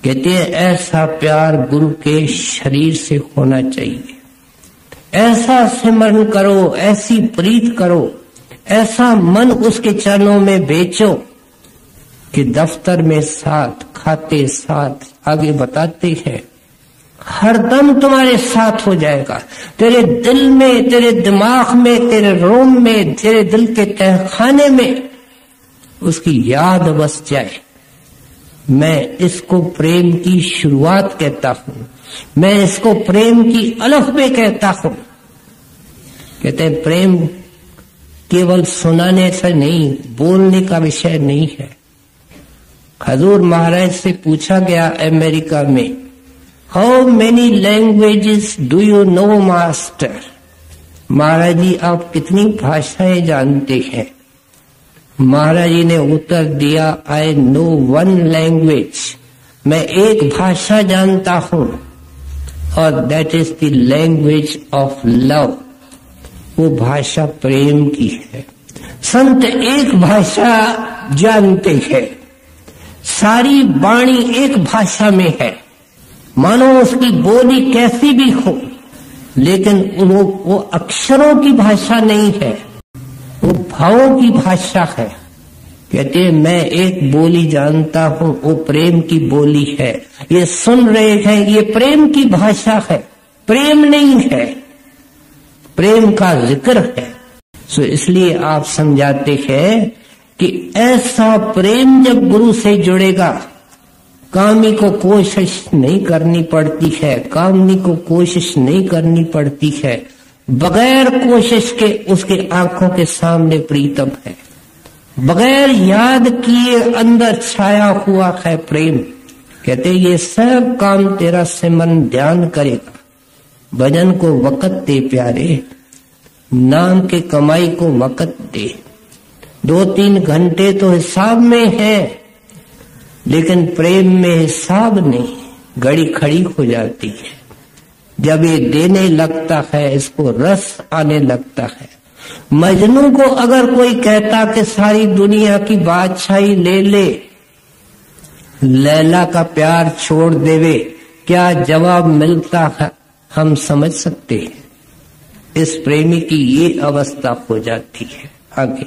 कहते हैं ऐसा प्यार गुरु के शरीर से होना चाहिए। ऐसा सिमरन करो, ऐसी प्रीत करो, ऐसा मन उसके चरणों में बेचो कि दफ्तर में साथ, खाते साथ, आगे बताते हैं हरदम तुम्हारे साथ हो जाएगा। तेरे दिल में, तेरे दिमाग में, तेरे रोम में, तेरे दिल के तहखाने में उसकी याद बस जाए। मैं इसको प्रेम की शुरुआत कहता हूं, मैं इसको प्रेम की अलफ में कहता हूं। कहते हैं प्रेम केवल सुनाने से नहीं, बोलने का विषय नहीं है। हजूर महाराज से पूछा गया अमेरिका में, how many languages do you know master? Maharaj ji आप कितनी भाषाएं जानते हैं? महाराज जी ने उत्तर दिया, आई नो वन लैंग्वेज, मैं एक भाषा जानता हूं और that is the language of love, वो भाषा प्रेम की है। संत एक भाषा जानते हैं, सारी वाणी एक भाषा में है, मानो उसकी बोली कैसी भी हो, लेकिन वो अक्षरों की भाषा नहीं है, वो भावों की भाषा है। कहते हैं मैं एक बोली जानता हूं, वो प्रेम की बोली है। ये सुन रहे हैं, ये प्रेम की भाषा है, प्रेम नहीं है, प्रेम का जिक्र है। सो इसलिए आप समझाते हैं कि ऐसा प्रेम जब गुरु से जुड़ेगा, कामी को कोशिश नहीं करनी पड़ती है, कामनी को कोशिश नहीं करनी पड़ती है, बगैर कोशिश के उसके आंखों के सामने प्रीतम है, बगैर याद किए अंदर छाया हुआ है प्रेम। कहते ये सब काम तेरा सिमरन ध्यान करेगा। भजन को वक़्त दे प्यारे, नाम के कमाई को वक़्त दे। 2-3 घंटे तो हिसाब में है, लेकिन प्रेम में हिसाब नहीं, घड़ी खड़ी हो जाती है। जब ये देने लगता है, इसको रस आने लगता है। मजनू को अगर कोई कहता कि सारी दुनिया की बादशाही ले ले, लैला का प्यार छोड़ देवे, क्या जवाब मिलता है हम समझ सकते हैं। इस प्रेमी की ये अवस्था हो जाती है। आगे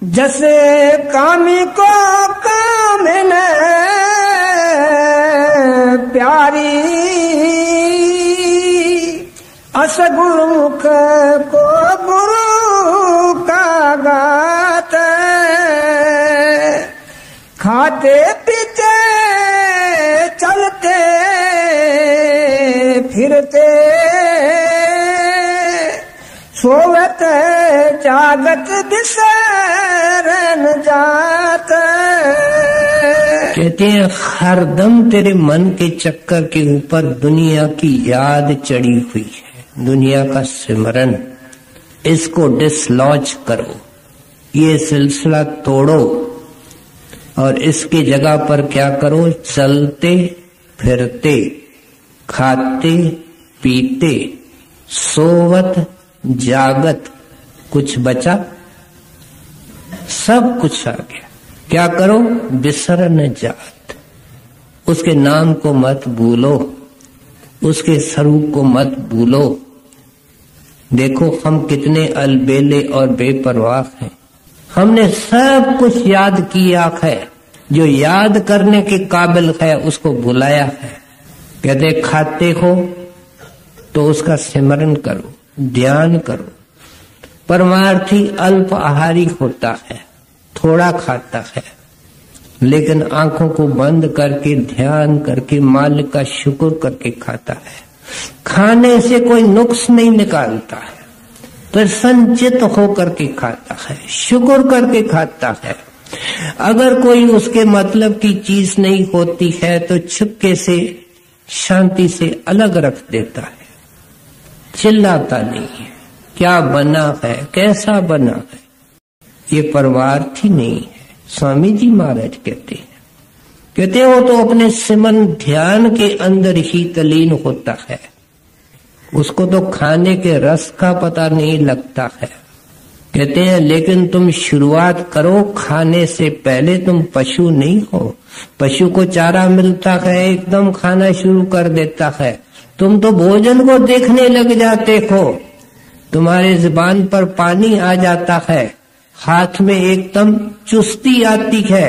जैसे कामी को कामिन प्यारी, अस गुरुमुख को गुरु का गात, खाते पीते चलते फिरते सोवत जागत बिसरन जात। कहते हैं हरदम तेरे मन के चक्कर के ऊपर दुनिया की याद चढ़ी हुई है, दुनिया का सिमरन। इसको डिसलॉज करो, ये सिलसिला तोड़ो और इसके जगह पर क्या करो, चलते फिरते खाते पीते सोवत जागत, कुछ बचा? सब कुछ आ गया। क्या करो, बिसरन जात, उसके नाम को मत भूलो, उसके स्वरूप को मत भूलो। देखो हम कितने अलबेले और बेपरवाह हैं। हमने सब कुछ याद किया है, जो याद करने के काबिल है उसको भुलाया है। कहते खाते हो तो उसका सिमरन करो, ध्यान करो। परमार्थी अल्प आहारी होता है, थोड़ा खाता है, लेकिन आंखों को बंद करके ध्यान करके मालिक का शुक्र करके खाता है। खाने से कोई नुक्स नहीं निकालता है, पर संचित होकर के खाता है, शुक्र करके खाता है। अगर कोई उसके मतलब की चीज नहीं होती है तो छुपके से शांति से अलग रख देता है, चिल्लाता नहीं है। क्या बना है, कैसा बना है, ये परमार्थी नहीं है। स्वामी जी महाराज कहते हो तो अपने सिमरन ध्यान के अंदर ही तलीन होता है, उसको तो खाने के रस का पता नहीं लगता है। कहते हैं लेकिन तुम शुरुआत करो खाने से पहले, तुम पशु नहीं हो। पशु को चारा मिलता है एकदम खाना शुरू कर देता है, तुम तो भोजन को देखने लग जाते हो। तुम्हारे जुबान पर पानी आ जाता है, हाथ में एकदम चुस्ती आती है,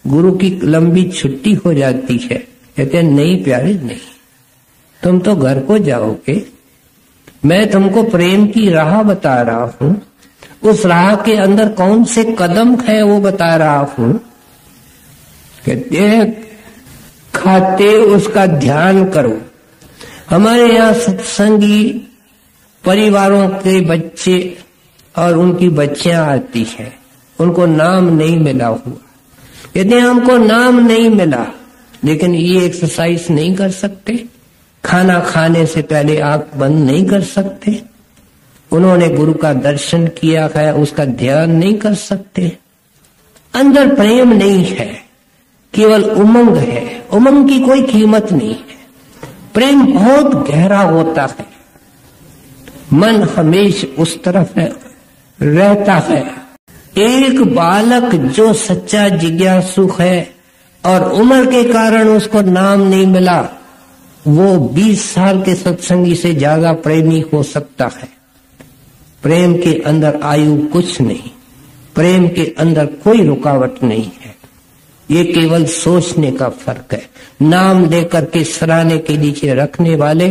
गुरु की लंबी छुट्टी हो जाती है। कहते हैं नहीं प्यारे नहीं, तुम तो घर को जाओगे, मैं तुमको प्रेम की राह बता रहा हूं, उस राह के अंदर कौन से कदम है वो बता रहा हूं। कहते हैं खाते उसका ध्यान करो। हमारे यहाँ सत्संगी परिवारों के बच्चे और उनकी बच्चियां आती हैं, उनको नाम नहीं मिला हुआ। कहते हैं हमको नाम नहीं मिला, लेकिन ये एक्सरसाइज नहीं कर सकते, खाना खाने से पहले आंख बंद नहीं कर सकते, उन्होंने गुरु का दर्शन किया है उसका ध्यान नहीं कर सकते। अंदर प्रेम नहीं है, केवल उमंग है। उमंग की कोई कीमत नहीं है, प्रेम बहुत गहरा होता है, मन हमेशा उस तरफ रहता है। एक बालक जो सच्चा जिज्ञासु है और उम्र के कारण उसको नाम नहीं मिला, वो 20 साल के सत्संगी से ज्यादा प्रेमी हो सकता है। प्रेम के अंदर आयु कुछ नहीं, प्रेम के अंदर कोई रुकावट नहीं है, ये केवल सोचने का फर्क है। नाम लेकर के सराहने के नीचे रखने वाले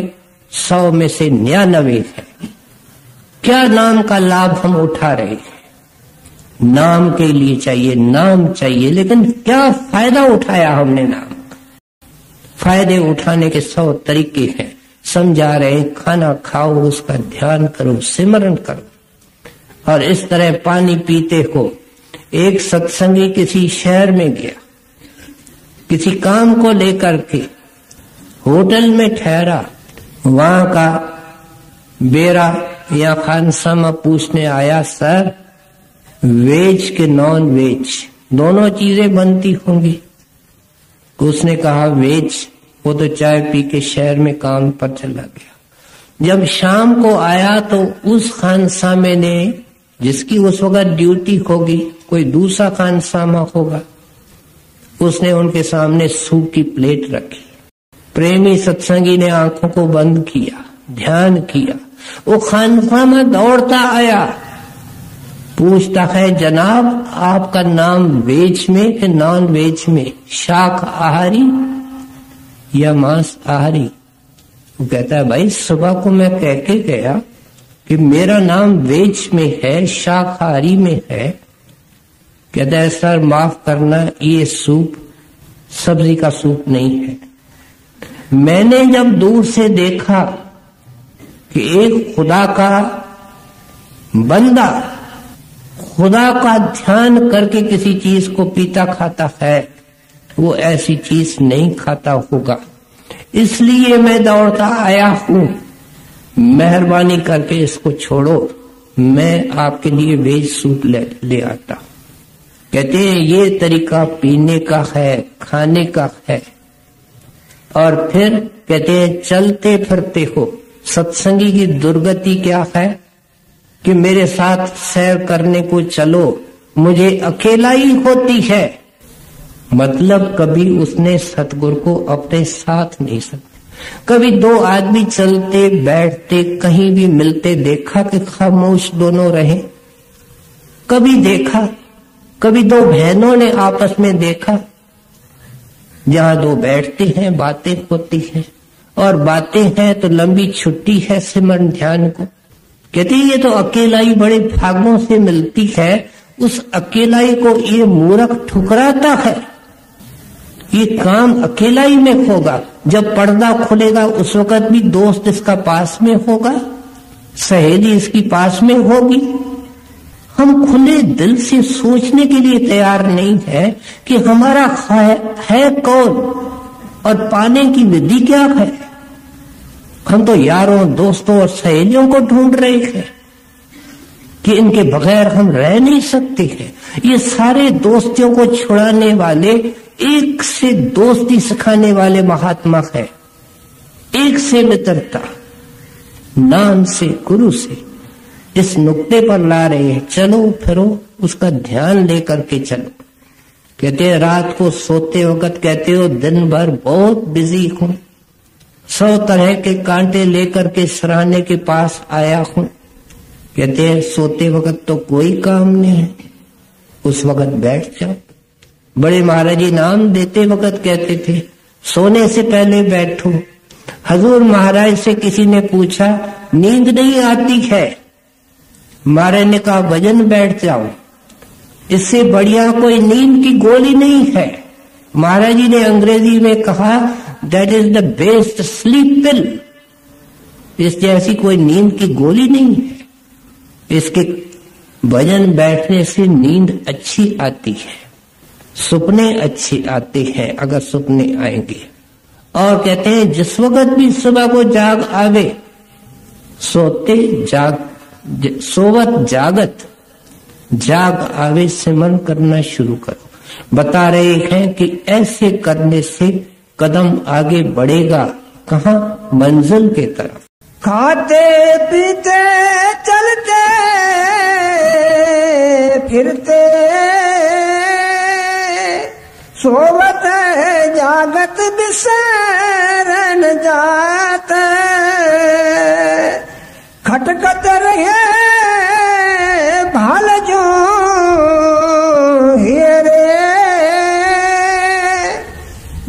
100 में से 99 है। क्या नाम का लाभ हम उठा रहे हैं? नाम के लिए चाहिए, नाम चाहिए, लेकिन क्या फायदा उठाया हमने नाम का? फायदे उठाने के 100 तरीके हैं, समझा रहे। खाना खाओ, उसका ध्यान करो, सिमरन करो। और इस तरह पानी पीते हो। एक सत्संगी किसी शहर में गया, किसी काम को लेकर के होटल में ठहरा, वहां का बेरा या खानसामा पूछने आया, सर वेज के नॉन वेज दोनों चीजें बनती होंगी? उसने कहा वेज। वो तो चाय पी के शहर में काम पर चला गया। जब शाम को आया तो उस खानसामे ने, जिसकी उस वक्त ड्यूटी होगी, कोई दूसरा खानसामा होगा, उसने उनके सामने सूप की प्लेट रखी। प्रेमी सत्संगी ने आंखों को बंद किया, ध्यान किया। वो खानसामा दौड़ता आया, पूछता है जनाब आपका नाम वेज में कि नॉन वेज में, शाक आहारी या मांस आहारी? वो कहता है भाई सुबह को मैं कह के गया कि मेरा नाम वेज में है, शाकाहारी में है। कहता है सर माफ करना, ये सूप सब्जी का सूप नहीं है। मैंने जब दूर से देखा कि एक खुदा का बंदा खुदा का ध्यान करके किसी चीज को पीता खाता है, वो ऐसी चीज नहीं खाता होगा, इसलिए मैं दौड़ता आया हूं। मेहरबानी करके इसको छोड़ो, मैं आपके लिए वेज सूप ले आता। कहते हैं ये तरीका पीने का है, खाने का है। और फिर कहते हैं चलते फिरते हो। सत्संगी की दुर्गति क्या है कि मेरे साथ सैर करने को चलो, मुझे अकेलाई होती है। मतलब कभी उसने सतगुरु को अपने साथ नहीं समझा। कभी दो आदमी चलते बैठते कहीं भी मिलते देखा कि खामोश दोनों रहे? कभी देखा? कभी दो बहनों ने आपस में देखा? जहां दो बैठते हैं बातें होती हैं, और बातें हैं तो लंबी छुट्टी है सिमरन ध्यान को। कहते ये तो अकेलाई बड़े भागों से मिलती है। उस अकेलाई को ये मूर्ख ठुकराता है। ये काम अकेलाई में होगा। जब पर्दा खुलेगा उस वक्त भी दोस्त इसका पास में होगा, सहेली इसकी पास में होगी। हम खुले दिल से सोचने के लिए तैयार नहीं है कि हमारा है कौन और पाने की विधि क्या है। हम तो यारों दोस्तों और सहेलियों को ढूंढ रहे हैं कि इनके बगैर हम रह नहीं सकते हैं। ये सारे दोस्तियों को छुड़ाने वाले, एक से दोस्ती सिखाने वाले महात्मा है। एक से मित्रता, नाम से गुरु से, इस नुक्ते पर ला रहे हैं। चलो फिरो, उसका ध्यान लेकर के चलो। कहते हैं रात को सोते वक्त कहते हो दिन भर बहुत बिजी हूं, 100 तरह के कांटे लेकर के सराहने के पास आया हूं। कहते हैं सोते वक्त तो कोई काम नहीं है, उस वक्त बैठ जाओ। बड़े महाराज जी नाम देते वक्त कहते थे सोने से पहले बैठो। हजूर महाराज से किसी ने पूछा नींद नहीं आती है, महाराज ने कहा भजन बैठ जाओ, इससे बढ़िया कोई नींद की गोली नहीं है। महाराज जी ने अंग्रेजी में कहा that is the best sleep pill, इस जैसी कोई नींद की गोली नहीं है। इसके भजन बैठने से नींद अच्छी आती है, सपने अच्छे आते हैं अगर सपने आएंगे। और कहते हैं जिस वक्त भी सुबह को जाग आवे, सोवत जागत, जाग आवे सिमरन करना शुरू करो। बता रहे हैं कि ऐसे करने से कदम आगे बढ़ेगा, कहां? मंजिल के तरफ। खाते पीते चलते फिरते सोवत जागत बिसरन जात, खटकत रहे भाल जो हेरे,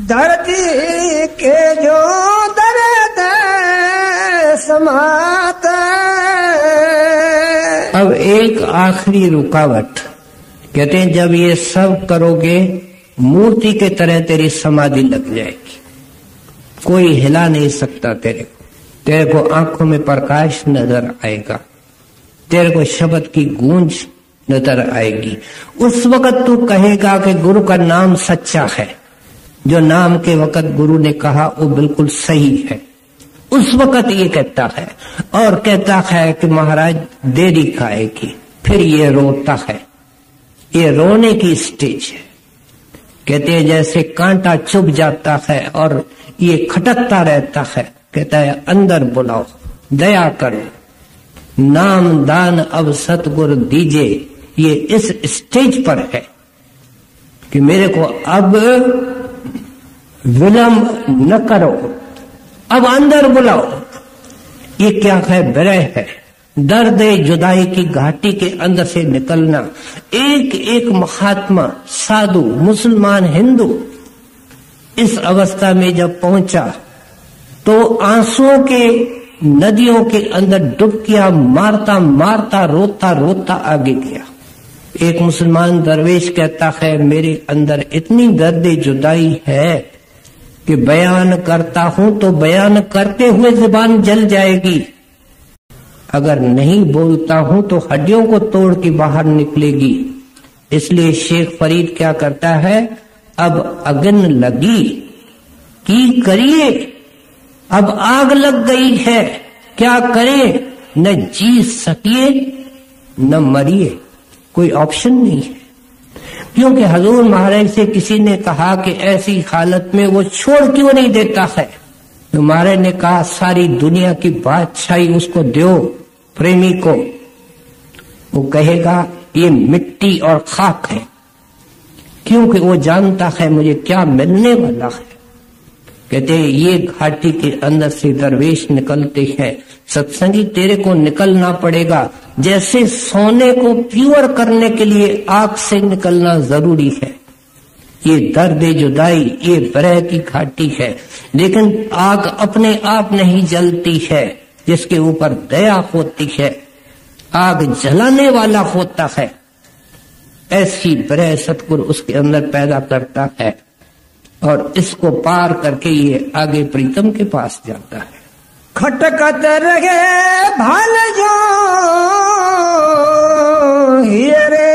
धरती के जो दर्द समात। अब एक आखिरी रुकावट, कहते हैं जब ये सब करोगे मूर्ति के तरह तेरी समाधि लग जाएगी, कोई हिला नहीं सकता तेरे को आंखों में प्रकाश नजर आएगा, तेरे को शब्द की गूंज नजर आएगी। उस वक्त तू कहेगा कि गुरु का नाम सच्चा है, जो नाम के वक्त गुरु ने कहा वो बिल्कुल सही है। उस वक्त ये कहता है, और कहता है कि महाराज देरी खाएगी, फिर ये रोता है, ये रोने की स्टेज है। कहते हैं जैसे कांटा चुभ जाता है और ये खटकता रहता है, कहता है अंदर बुलाओ, दया करो, नाम दान अब सतगुरु दीजे। ये इस स्टेज पर है कि मेरे को अब विलंब न करो, अब अंदर बुलाओ। ये क्या है? विरह है, दर्द जुदाई की घाटी के अंदर से निकलना। एक एक महात्मा, साधु, मुसलमान, हिंदू इस अवस्था में जब पहुंचा तो आंसुओं के नदियों के अंदर डुबकियां मारता मारता रोता रोता आगे गया। एक मुसलमान दरवेश कहता है मेरे अंदर इतनी दर्द जुदाई है कि बयान करता हूं तो बयान करते हुए जुबान जल जाएगी, अगर नहीं बोलता हूं तो हड्डियों को तोड़ के बाहर निकलेगी। इसलिए शेख फरीद क्या करता है, अब अगन लगी की करिए, अब आग लग गई है, क्या करें? न जी सकिए न मरिए, कोई ऑप्शन नहीं है। क्योंकि हजूर महाराज से किसी ने कहा कि ऐसी हालत में वो छोड़ क्यों नहीं देता है, तो महाराज ने कहा सारी दुनिया की बादशाही उसको दो, प्रेमी को, वो कहेगा ये मिट्टी और खाक है, क्योंकि वो जानता है मुझे क्या मिलने वाला है। कहते हैं ये घाटी के अंदर से दरवेश निकलते हैं। सत्संगी तेरे को निकलना पड़ेगा, जैसे सोने को प्योर करने के लिए आग से निकलना जरूरी है। ये दर्द जुदाई, ये विरह की घाटी है, लेकिन आग अपने आप नहीं जलती है, जिसके ऊपर दया होती है आग जलाने वाला होता है। ऐसी विरह सतगुरु उसके अंदर पैदा करता है और इसको पार करके ये आगे प्रीतम के पास जाता है। खटकत रहे भाल जो हीरे,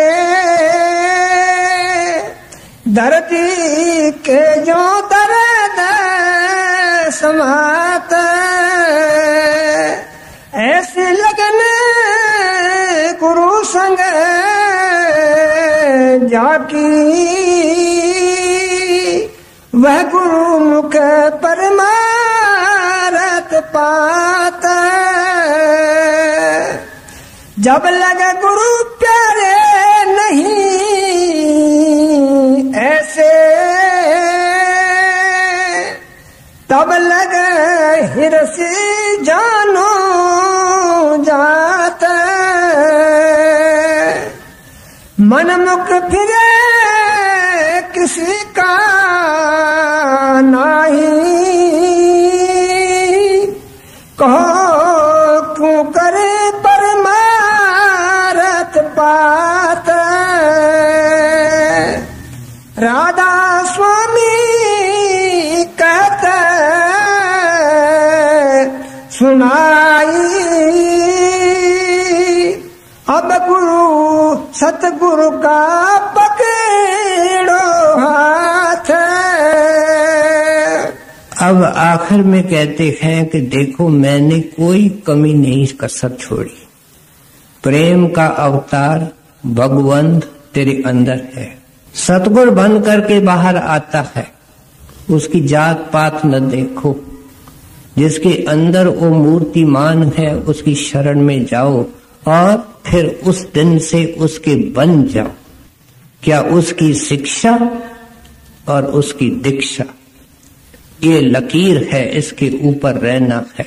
धरती के जो दर्द समात, ऐसे लगन गुरु संग जाकी, वह गुरु मुख परमारत पाता। जब लगे गुरु प्यारे नहीं ऐसे, तब लगे हिरस जानो जाता, मन मुख फिरे किसी का नहीं, कहो क्यों करे परमारथ बात। राधा स्वामी कहते सुनाई, अब गुरु सतगुरु का पकड़ो हाथ। अब आखिर में कहते हैं कि देखो मैंने कोई कमी नहीं कसर छोड़ी। प्रेम का अवतार भगवंत तेरे अंदर है। सतगुरु बन करके बाहर आता है, उसकी जात पात न देखो। जिसके अंदर वो मूर्तिमान है उसकी शरण में जाओ और फिर उस दिन से उसके बन जाओ। क्या उसकी शिक्षा और उसकी दीक्षा, ये लकीर है, इसके ऊपर रहना है,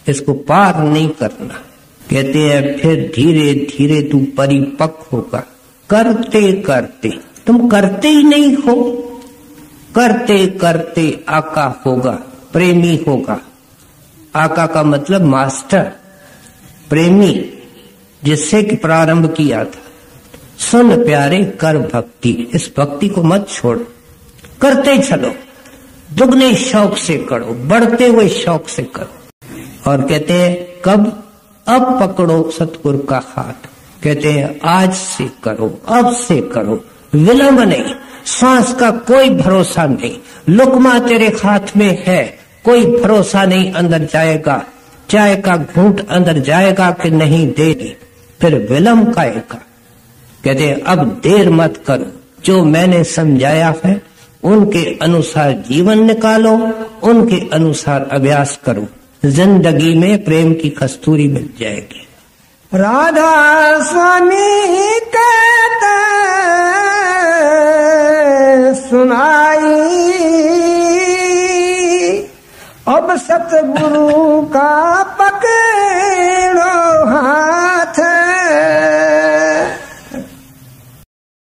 इसको पार नहीं करना। कहते हैं फिर धीरे धीरे तू परिपक्व होगा। करते करते, तुम करते ही नहीं हो, करते करते आका होगा, प्रेमी होगा। आका का मतलब मास्टर, प्रेमी, जिससे कि प्रारंभ किया था। सुन प्यारे कर भक्ति, इस भक्ति को मत छोड़, करते चलो, दुगने शौक से करो, बढ़ते हुए शौक से करो। और कहते हैं कब, अब पकड़ो सतगुरु का हाथ। कहते हैं आज से करो, अब से करो, विलंब नहीं। सांस का कोई भरोसा नहीं, लुकमा तेरे हाथ में है, कोई भरोसा नहीं अंदर जाएगा, चाय का घूंट अंदर जाएगा कि नहीं देगी, फिर विलंब काएगा। कहते हैं अब देर मत करो, जो मैंने समझाया है उनके अनुसार जीवन निकालो, उनके अनुसार अभ्यास करो, जिंदगी में प्रेम की कस्तूरी मिल जाएगी। राधा स्वामी कहते सुनाई, अब सतगुरु का